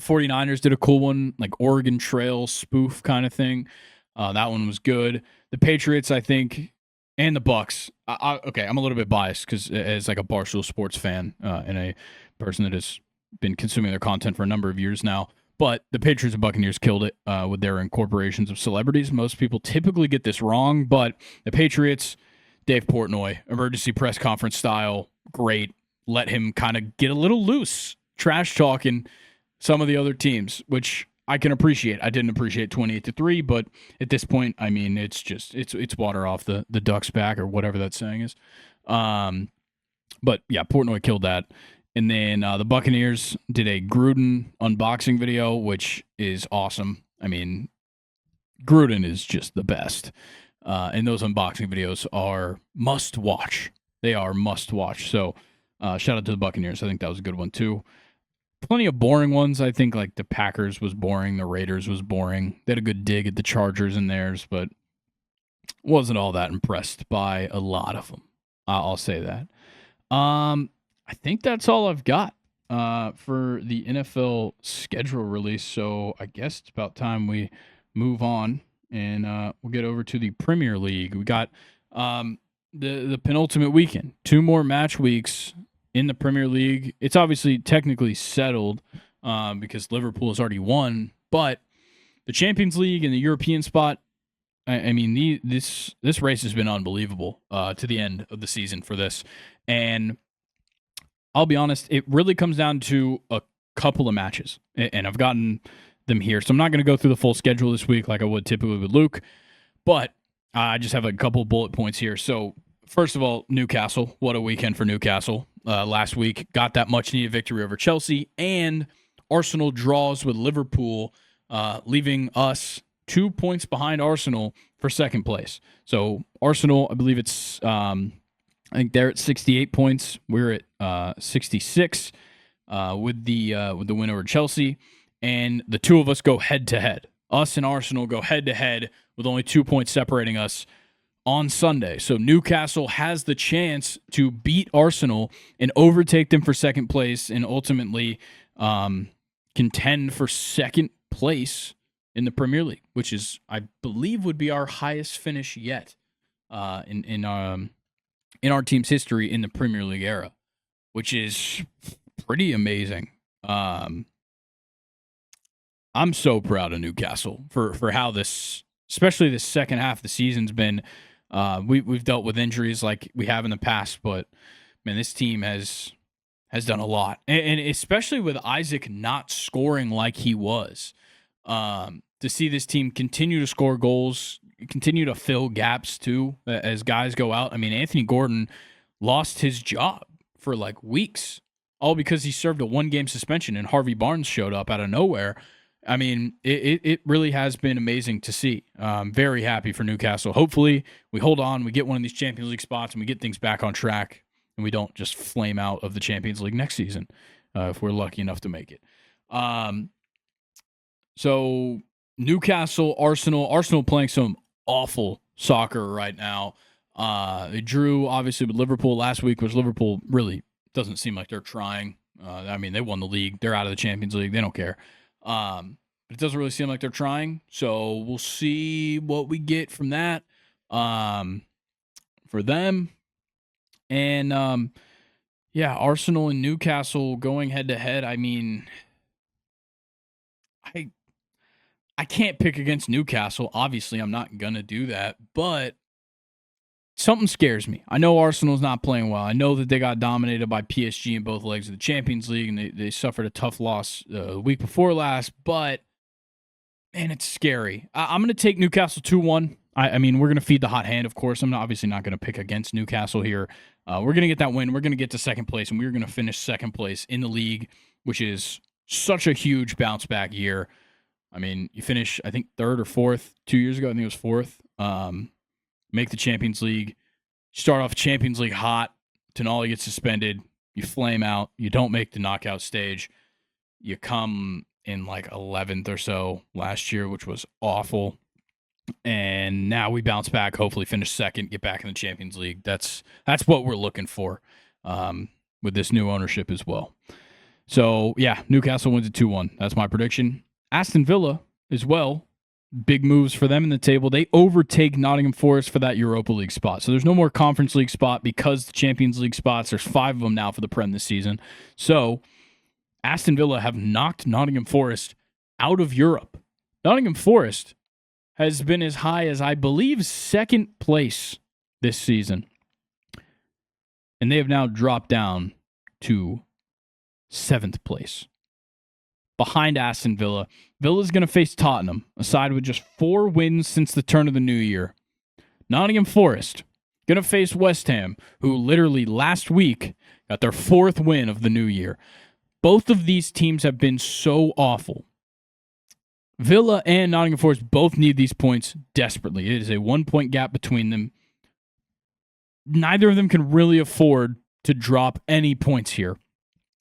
49ers did a cool one, like Oregon Trail spoof kind of thing. That one was good. The Patriots, I think, and the Bucks. Okay, I'm a little bit biased because as like a Barstool Sports fan and a person that has been consuming their content for a number of years now. But the Patriots and Buccaneers killed it with their incorporations of celebrities. Most people typically get this wrong, but the Patriots, Dave Portnoy, emergency press conference style, great. Let him kind of get a little loose, trash talking some of the other teams, which I can appreciate. I didn't appreciate 28-3, but at this point, I mean, it's just it's water off the duck's back, or whatever that saying is. But yeah, Portnoy killed that. And then the Buccaneers did a Gruden unboxing video, which is awesome. I mean, Gruden is just the best. And those unboxing videos are must watch. They are must watch. So shout out to the Buccaneers. I think that was a good one too. Plenty of boring ones. I think like the Packers was boring. The Raiders was boring. They had a good dig at the Chargers in theirs, but wasn't all that impressed by a lot of them. I'll say that. I think that's all I've got for the NFL schedule release. So I guess it's about time we move on, and we'll get over to the Premier League. We got the penultimate weekend, 2 more match weeks in the Premier League. It's obviously technically settled because Liverpool has already won, but the Champions League and the European spot, I mean, this race has been unbelievable to the end of the season for this. And I'll be honest, it really comes down to a couple of matches, and I've gotten them here. So I'm not going to go through the full schedule this week like I would typically with Luke, but I just have a couple bullet points here. So first of all, Newcastle. What a weekend for Newcastle. Last week, got that much-needed victory over Chelsea, and Arsenal draws with Liverpool, leaving us 2 points behind Arsenal for second place. So Arsenal, I believe it's... I think they're at 68 points. We're at 66 with the win over Chelsea, and the two of us go head to head. Us and Arsenal go head to head with only 2 points separating us on Sunday. So Newcastle has the chance to beat Arsenal and overtake them for second place, and ultimately contend for second place in the Premier League, which is, I believe, would be our highest finish yet in in our team's history in the Premier League era, which is pretty amazing. I'm so proud of Newcastle for how this, especially the second half of the season's been. We've dealt with injuries like we have in the past, but man, this team has done a lot, and especially with Isaac not scoring like he was. To see this team continue to score goals, continue to fill gaps too as guys go out. I mean, Anthony Gordon lost his job for like weeks, all because he served a 1-game suspension and Harvey Barnes showed up out of nowhere. I mean, it really has been amazing to see. I'm very happy for Newcastle. Hopefully we hold on, we get one of these Champions League spots, and we get things back on track, and we don't just flame out of the Champions League next season if we're lucky enough to make it. So Newcastle, Arsenal playing some awful soccer right now. They drew, obviously, with Liverpool last week, which Liverpool really doesn't seem like they're trying. I mean, they won the league. They're out of the Champions League. They don't care. But it doesn't really seem like they're trying. So we'll see what we get from that for them. And, yeah, Arsenal and Newcastle going head-to-head. I mean, I can't pick against Newcastle. Obviously, I'm not going to do that. But something scares me. I know Arsenal's not playing well. I know that they got dominated by PSG in both legs of the Champions League, and they suffered a tough loss the week before last. But, man, it's scary. I'm going to take Newcastle 2-1. I mean, we're going to feed the hot hand, of course. I'm obviously not going to pick against Newcastle here. We're going to get that win. We're going to get to second place, and we're going to finish second place in the league, which is such a huge bounce-back year. I mean, you finish, I think, third or fourth 2 years ago. I think it was fourth. Make the Champions League. Start off Champions League hot. Tonali gets suspended. You flame out. You don't make the knockout stage. You come in like 11th or so last year, which was awful. And now we bounce back, hopefully finish second, get back in the Champions League. That's what we're looking for with this new ownership as well. So, yeah, Newcastle wins it 2-1. That's my prediction. Aston Villa as well. Big moves for them in the table. They overtake Nottingham Forest for that Europa League spot. So there's no more Conference League spot because the Champions League spots, there's 5 of them now for the Prem this season. So Aston Villa have knocked Nottingham Forest out of Europe. Nottingham Forest has been as high as, I believe, second place this season. And they have now dropped down to 7th place. Behind Aston Villa. Villa's going to face Tottenham, a side with just 4 wins since the turn of the new year. Nottingham Forest going to face West Ham, who literally last week got their 4th win of the new year. Both of these teams have been so awful. Villa and Nottingham Forest both need these points desperately. It is a 1-point gap between them. Neither of them can really afford to drop any points here.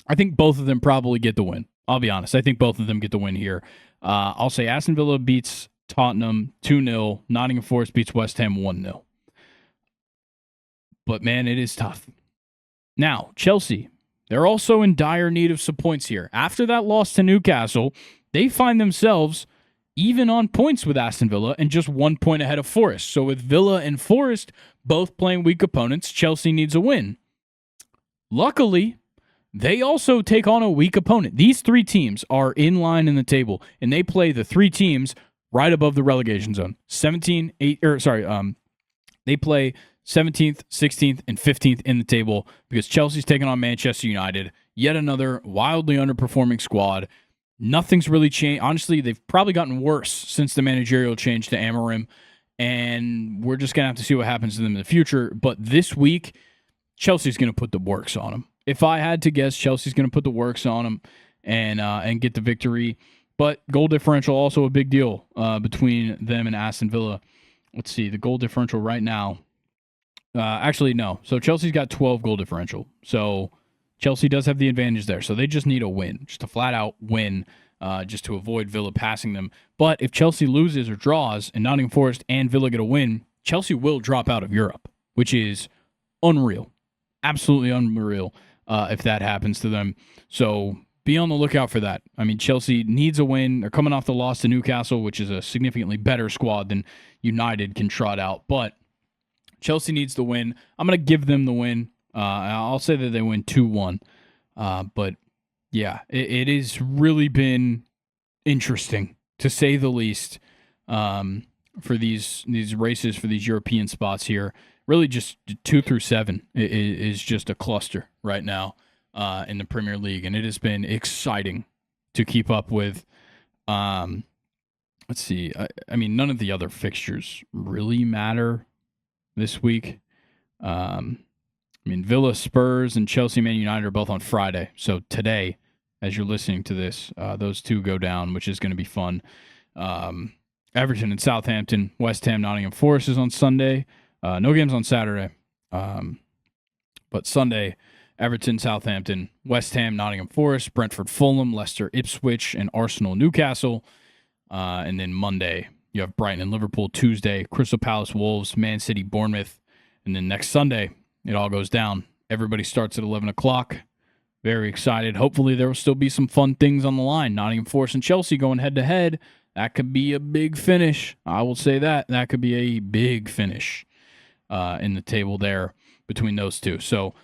I think both of them probably get the win. I'll be honest. I think both of them get the win here. I'll say Aston Villa beats Tottenham 2-0. Nottingham Forest beats West Ham 1-0. But, man, it is tough. Now, Chelsea, they're also in dire need of some points here. After that loss to Newcastle, they find themselves even on points with Aston Villa and just 1 point ahead of Forest. So with Villa and Forest both playing weak opponents, Chelsea needs a win. Luckily, they also take on a weak opponent. These 3 teams are in line in the table, and they play the 3 teams right above the relegation zone. They play 17th, 16th, and 15th in the table because Chelsea's taking on Manchester United, yet another wildly underperforming squad. Nothing's really changed. Honestly, they've probably gotten worse since the managerial change to Amorim, and we're just going to have to see what happens to them in the future. But this week, Chelsea's going to put the works on them. If I had to guess, Chelsea's going to put the works on them and get the victory. But goal differential also a big deal between them and Aston Villa. Let's see, the goal differential right now. Actually, no. So Chelsea's got 12 goal differential. So Chelsea does have the advantage there. So they just need a win, just a flat-out win just to avoid Villa passing them. But if Chelsea loses or draws and Nottingham Forest and Villa get a win, Chelsea will drop out of Europe, which is unreal. Absolutely unreal. If that happens to them. So be on the lookout for that. I mean, Chelsea needs a win. They're coming off the loss to Newcastle, which is a significantly better squad than United can trot out. But Chelsea needs the win. I'm going to give them the win. I'll say that they win 2-1. But yeah, it has really been interesting, to say the least, for these races, for these European spots here. Really just 2 through 7 is just a cluster right now in the Premier League. And it has been exciting to keep up with. Let's see. I mean, none of the other fixtures really matter this week. I mean, Villa, Spurs, and Chelsea, Man United are both on Friday. So today, as you're listening to this, those two go down, which is going to be fun. Everton and Southampton, West Ham, Nottingham Forest is on Sunday. No games on Saturday. But Sunday, Everton, Southampton, West Ham, Nottingham Forest, Brentford, Fulham, Leicester, Ipswich, and Arsenal, Newcastle. And then Monday, you have Brighton and Liverpool. Tuesday, Crystal Palace, Wolves, Man City, Bournemouth. And then next Sunday, it all goes down. Everybody starts at 11 o'clock. Very excited. Hopefully there will still be some fun things on the line. Nottingham Forest and Chelsea going head-to-head. That could be a big finish. I will say that. That could be a big finish in the table there between those two. So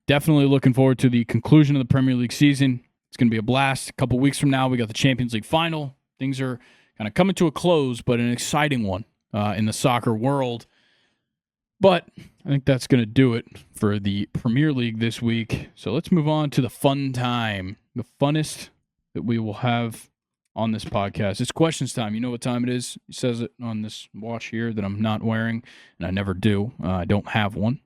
definitely looking forward to the conclusion of the Premier League season. It's going to be a blast. A couple weeks from now, we got the Champions League final. Things are kind of coming to a close, but an exciting one in the soccer world. But I think that's going to do it for the Premier League this week. So let's move on to the fun time, the funnest that we will have on this podcast. It's questions time. You know what time it is? It says it on this watch here that I'm not wearing, and I never do. I don't have one.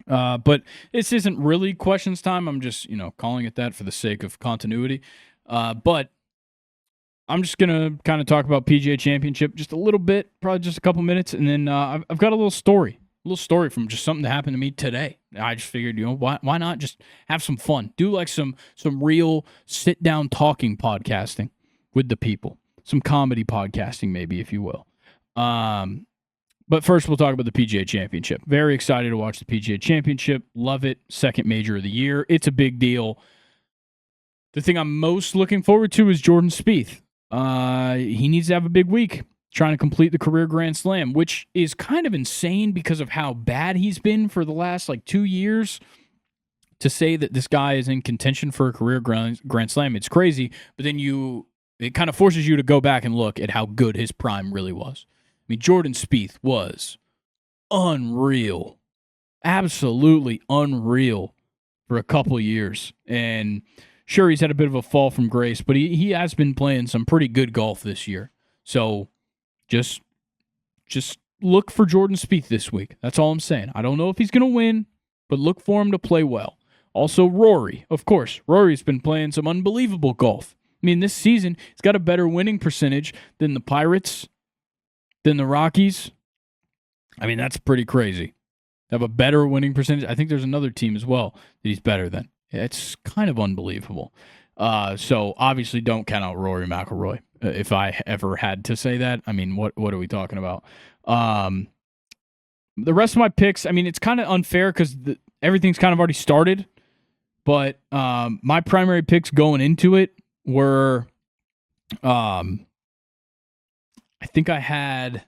But this isn't really questions time. I'm just, calling it that for the sake of continuity. But I'm just going to kind of talk about PGA Championship just a little bit, probably just a couple minutes, and then I've got a little story from just something that happened to me today. I just figured, why not just have some fun? Do like some real sit-down talking podcasting with the people. Some comedy podcasting, maybe, if you will. But first, we'll talk about the PGA Championship. Very excited to watch the PGA Championship. Love it. Second major of the year. It's a big deal. The thing I'm most looking forward to is Jordan Spieth. He needs to have a big week trying to complete the career Grand Slam, which is kind of insane because of how bad he's been for the last 2 years. To say that this guy is in contention for a career Grand Slam, it's crazy. But then it kind of forces you to go back and look at how good his prime really was. I mean, Jordan Spieth was unreal, absolutely unreal for a couple years. And sure, he's had a bit of a fall from grace, but he has been playing some pretty good golf this year. So just look for Jordan Spieth this week. That's all I'm saying. I don't know if he's going to win, but look for him to play well. Also, Rory. Of course, Rory's been playing some unbelievable golf. I mean, this season, he's got a better winning percentage than the Pirates, than the Rockies. I mean, that's pretty crazy. They have a better winning percentage. I think there's another team as well that he's better than. It's kind of unbelievable. So obviously don't count out Rory McIlroy. If I ever had to say that, I mean, what are we talking about? The rest of my picks, I mean, it's kind of unfair because everything's kind of already started. But my primary picks going into it were, I think I had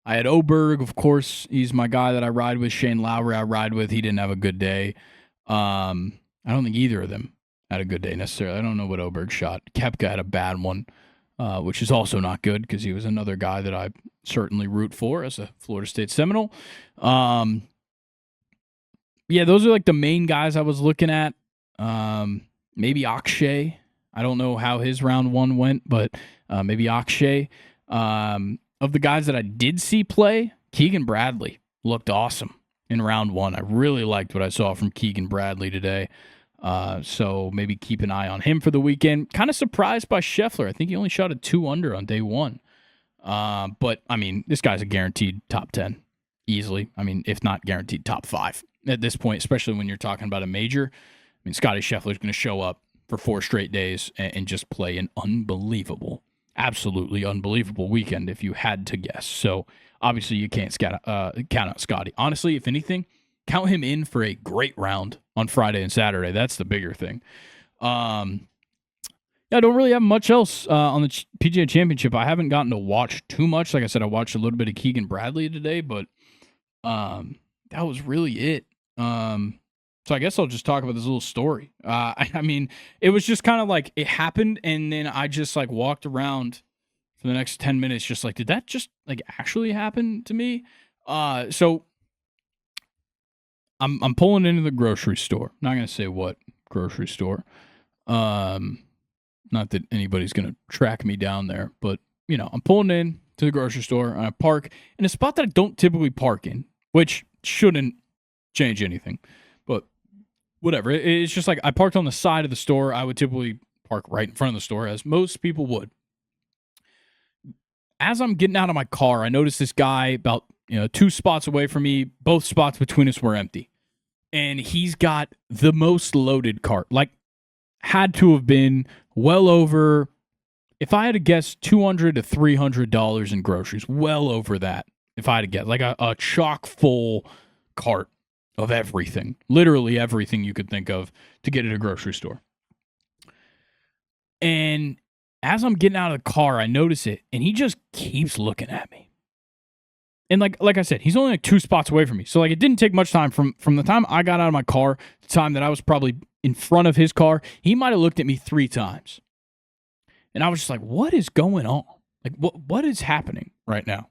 Oberg, of course. He's my guy that I ride with. Shane Lowry I ride with. He didn't have a good day. I don't think either of them had a good day necessarily. I don't know what Oberg shot. Koepka had a bad one, which is also not good because he was another guy that I certainly root for as a Florida State Seminole. Yeah, those are the main guys I was looking at. Maybe Akshay. I don't know how his round one went, but maybe Akshay. Of the guys that I did see play, Keegan Bradley looked awesome in round one. I really liked what I saw from Keegan Bradley today. So maybe keep an eye on him for the weekend. Kind of surprised by Scheffler. I think he only shot a 2 under on day one. But, I mean, this guy's a guaranteed top 10 easily. I mean, if not guaranteed top 5 at this point, especially when you're talking about a major. I mean, Scotty Scheffler's going to show up for 4 straight days and just play an absolutely unbelievable weekend if you had to guess. So, obviously, you can't count out Scotty. Honestly, if anything, count him in for a great round on Friday and Saturday. That's the bigger thing. I don't really have much else on the PGA Championship. I haven't gotten to watch too much. Like I said, I watched a little bit of Keegan Bradley today, but That was really it. So I guess I'll just talk about this little story. I mean, it was just kind of like it happened, and then I just like walked around for the next 10 minutes, just like, did that just like actually happen to me? So I'm pulling into the grocery store. Not gonna say what grocery store. Not that anybody's gonna track me down there, but I'm pulling in to the grocery store and I park in a spot that I don't typically park in, which shouldn't change anything. But whatever. It's just like I parked on the side of the store. I would typically park right in front of the store, as most people would. As I'm getting out of my car, I noticed this guy about 2 spots away from me. Both spots between us were empty. And he's got the most loaded cart. Like, had to have been well over, if I had to guess, $200 to $300 in groceries. Well over that, if I had to guess. Like a chock full cart of everything. Literally everything you could think of to get at a grocery store. And as I'm getting out of the car, I notice it, and he just keeps looking at me. And like I said, he's only like 2 spots away from me. So like it didn't take much time from the time I got out of my car to the time that I was probably in front of his car. He might have looked at me 3 times. And I was just like, what is going on? Like what is happening right now?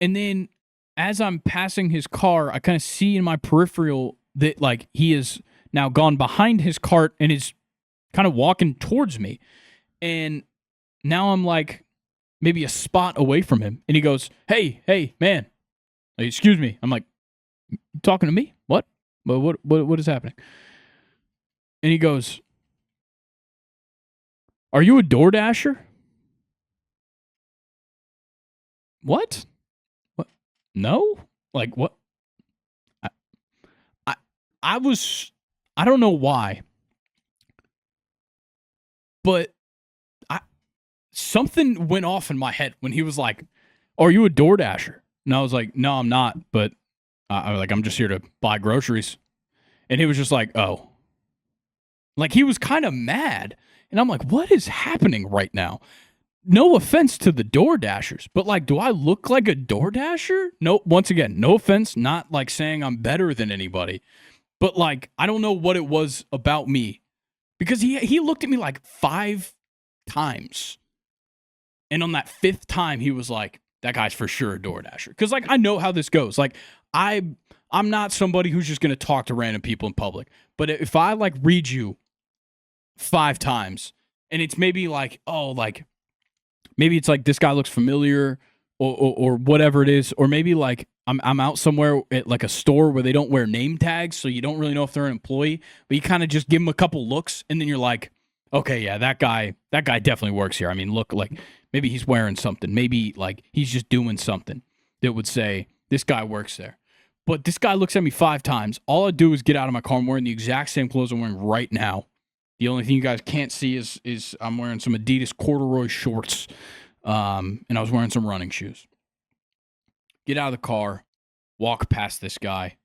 And then as I'm passing his car, I kind of see in my peripheral that like he is now gone behind his cart and is kind of walking towards me. And now I'm like maybe a spot away from him. And he goes, hey, man. Like, excuse me. I'm like, you talking to me? What is happening? And he goes, are you a DoorDasher? What? No? Like, what? I don't know why, but something went off in my head when he was like, are you a DoorDasher? And I was like, no, I'm not, but I'm just here to buy groceries. And he was just like, oh. Like, he was kind of mad. And I'm like, what is happening right now? No offense to the DoorDashers, but like, do I look like a DoorDasher? No, once again, no offense, not like saying I'm better than anybody, but like, I don't know what it was about me, because he looked at me like 5 times. And on that 5th time, he was like, that guy's for sure a DoorDasher. Because like, I know how this goes. Like, I'm not somebody who's just going to talk to random people in public. But if I like read you 5 times and it's maybe like, oh, like, maybe it's like this guy looks familiar or whatever it is. Or maybe like I'm out somewhere at like a store where they don't wear name tags, so you don't really know if they're an employee. But you kind of just give them a couple looks, and then you're like, okay, yeah, that guy definitely works here. I mean, look, like maybe he's wearing something. Maybe like he's just doing something that would say this guy works there. But this guy looks at me 5 times. All I do is get out of my car. I'm wearing the exact same clothes I'm wearing right now. The only thing you guys can't see is I'm wearing some Adidas corduroy shorts. And I was wearing some running shoes. Get out of the car, walk past this guy.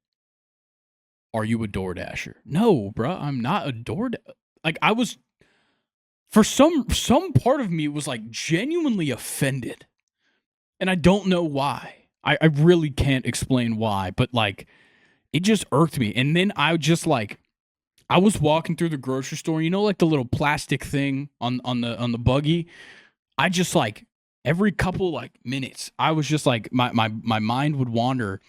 Are you a DoorDasher? No, bro, I'm not a DoorDasher. Like, I was, for some part of me was like genuinely offended. And I don't know why. I really can't explain why, but like, it just irked me. And then I just like, I was walking through the grocery store, like the little plastic thing on the buggy. I just like, every couple like minutes, I was just like, my mind would wander,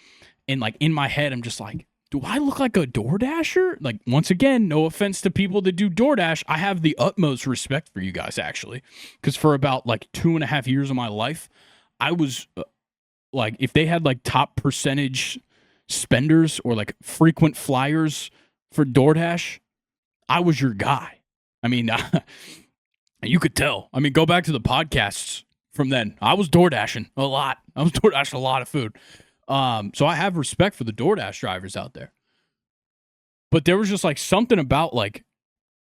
and like in my head, I'm just like, do I look like a DoorDasher? Like, once again, no offense to people that do DoorDash. I have the utmost respect for you guys, actually, because for about like 2.5 years of my life, I was like, if they had like top percentage spenders or like frequent flyers for DoorDash, I was your guy. I mean, you could tell. I mean, go back to the podcasts from then. I was DoorDashing a lot. I was DoorDashing a lot of food. So I have respect for the DoorDash drivers out there. But there was just like something about like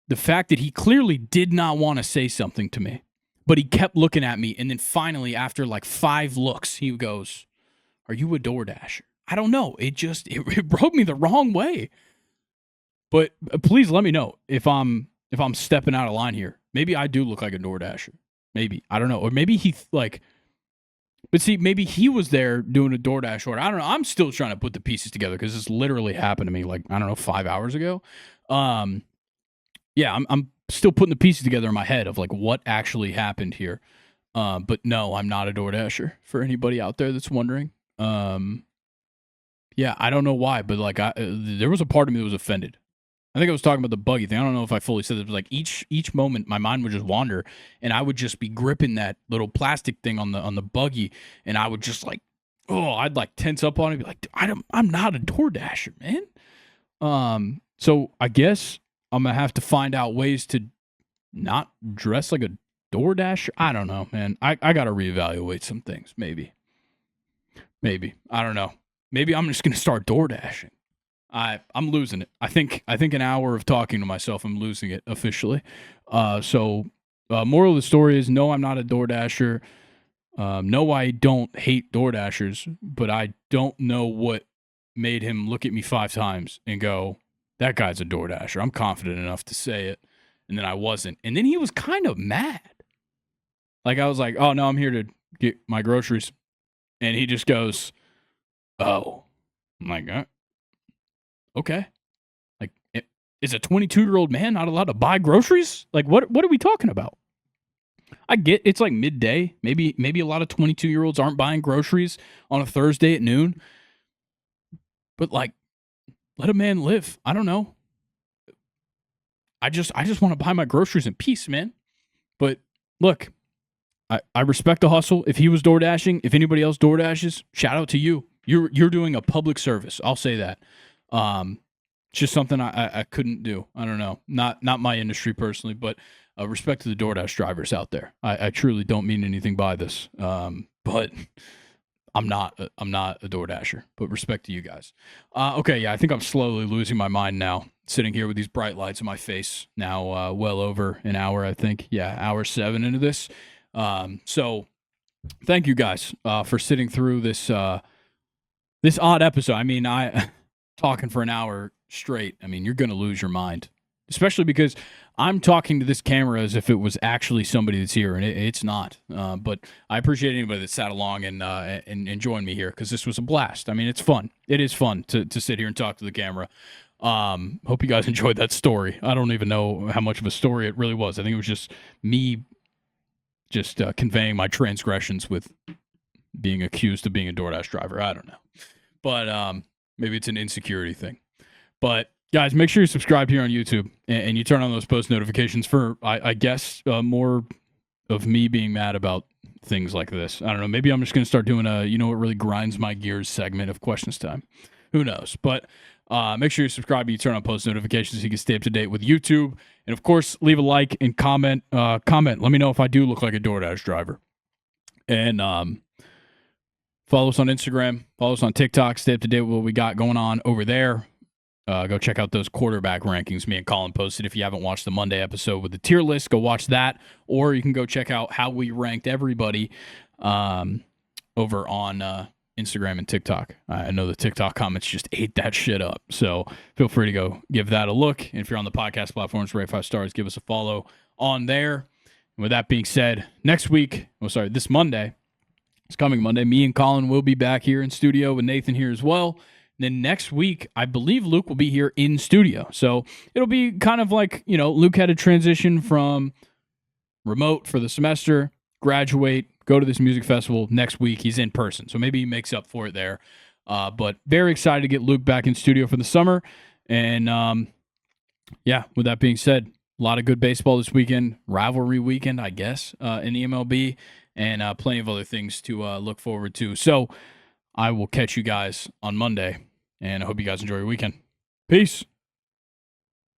the fact that he clearly did not want to say something to me, but he kept looking at me. And then finally, after like 5 looks, he goes, are you a DoorDasher? I don't know. It broke me the wrong way. But please let me know if I'm stepping out of line here. Maybe I do look like a DoorDasher. Maybe. I don't know. Or maybe But see, maybe he was there doing a DoorDash order. I don't know. I'm still trying to put the pieces together because this literally happened to me like, I don't know, 5 hours ago. Yeah, I'm still putting the pieces together in my head of like what actually happened here. But no, I'm not a DoorDasher for anybody out there that's wondering. Yeah, I don't know why, but like there was a part of me that was offended. I think I was talking about the buggy thing. I don't know if I fully said it, but like each moment my mind would just wander and I would just be gripping that little plastic thing on the buggy and I would just like, oh, I'd like tense up on it and be like, I'm not a DoorDasher, man. So I guess I'm gonna have to find out ways to not dress like a DoorDasher. I don't know, man. I gotta reevaluate some things, maybe. I don't know. Maybe I'm just gonna start DoorDashing. I'm losing it. I think an hour of talking to myself, I'm losing it officially. So moral of the story is no, I'm not a DoorDasher. No, I don't hate DoorDashers, but I don't know what made him look at me 5 times and go, that guy's a DoorDasher. I'm confident enough to say it. And then I wasn't. And then he was kind of mad. Like I was like, oh no, I'm here to get my groceries. And he just goes, oh. I'm like, okay. Like, is a 22-year-old man not allowed to buy groceries? Like, what are we talking about? I get it's like midday. Maybe a lot of 22-year-olds aren't buying groceries on a Thursday at noon. But like, let a man live. I don't know. I just want to buy my groceries in peace, man. But look, I respect the hustle. If he was door dashing, if anybody else door dashes, shout out to you. You're doing a public service. I'll say that. It's just something I couldn't do. I don't know. Not my industry personally, but respect to the DoorDash drivers out there. I truly don't mean anything by this. But I'm not a DoorDasher, but respect to you guys. Okay, yeah, I think I'm slowly losing my mind now, sitting here with these bright lights in my face now, well over an hour, I think. Yeah, hour 7 into this. So thank you guys for sitting through this this odd episode. I mean, I talking for an hour straight. I mean, you're going to lose your mind, especially because I'm talking to this camera as if it was actually somebody that's here, and it's not. But I appreciate anybody that sat along and joined me here because this was a blast. I mean, it's fun. It is fun to sit here and talk to the camera. Hope you guys enjoyed that story. I don't even know how much of a story it really was. I think it was just me just conveying my transgressions with being accused of being a DoorDash driver. I don't know. But maybe it's an insecurity thing. But guys, make sure you subscribe here on YouTube and you turn on those post notifications for, I guess, more of me being mad about things like this. I don't know. Maybe I'm just going to start doing a, you know what really grinds my gears segment of questions time. Who knows? But make sure you subscribe and you turn on post notifications so you can stay up to date with YouTube. And of course, leave a like and comment. Let me know if I do look like a DoorDash driver. And follow us on Instagram. Follow us on TikTok. Stay up to date with what we got going on over there. Go check out those quarterback rankings me and Colin posted. If you haven't watched the Monday episode with the tier list, go watch that. Or you can go check out how we ranked everybody over on Instagram and TikTok. I know the TikTok comments just ate that shit up. So feel free to go give that a look. And if you're on the podcast platforms, rate 5 stars, give us a follow on there. And with that being said, this Monday, it's coming Monday, me and Colin will be back here in studio with Nathan here as well. Then next week, I believe Luke will be here in studio. So it'll be kind of like, you know, Luke had to transition from remote for the semester, graduate, go to this music festival. Next week, he's in person. So maybe he makes up for it there. But very excited to get Luke back in studio for the summer. And yeah, with that being said, a lot of good baseball this weekend, rivalry weekend, I guess, in the MLB, and plenty of other things to look forward to. So I will catch you guys on Monday, and I hope you guys enjoy your weekend. Peace.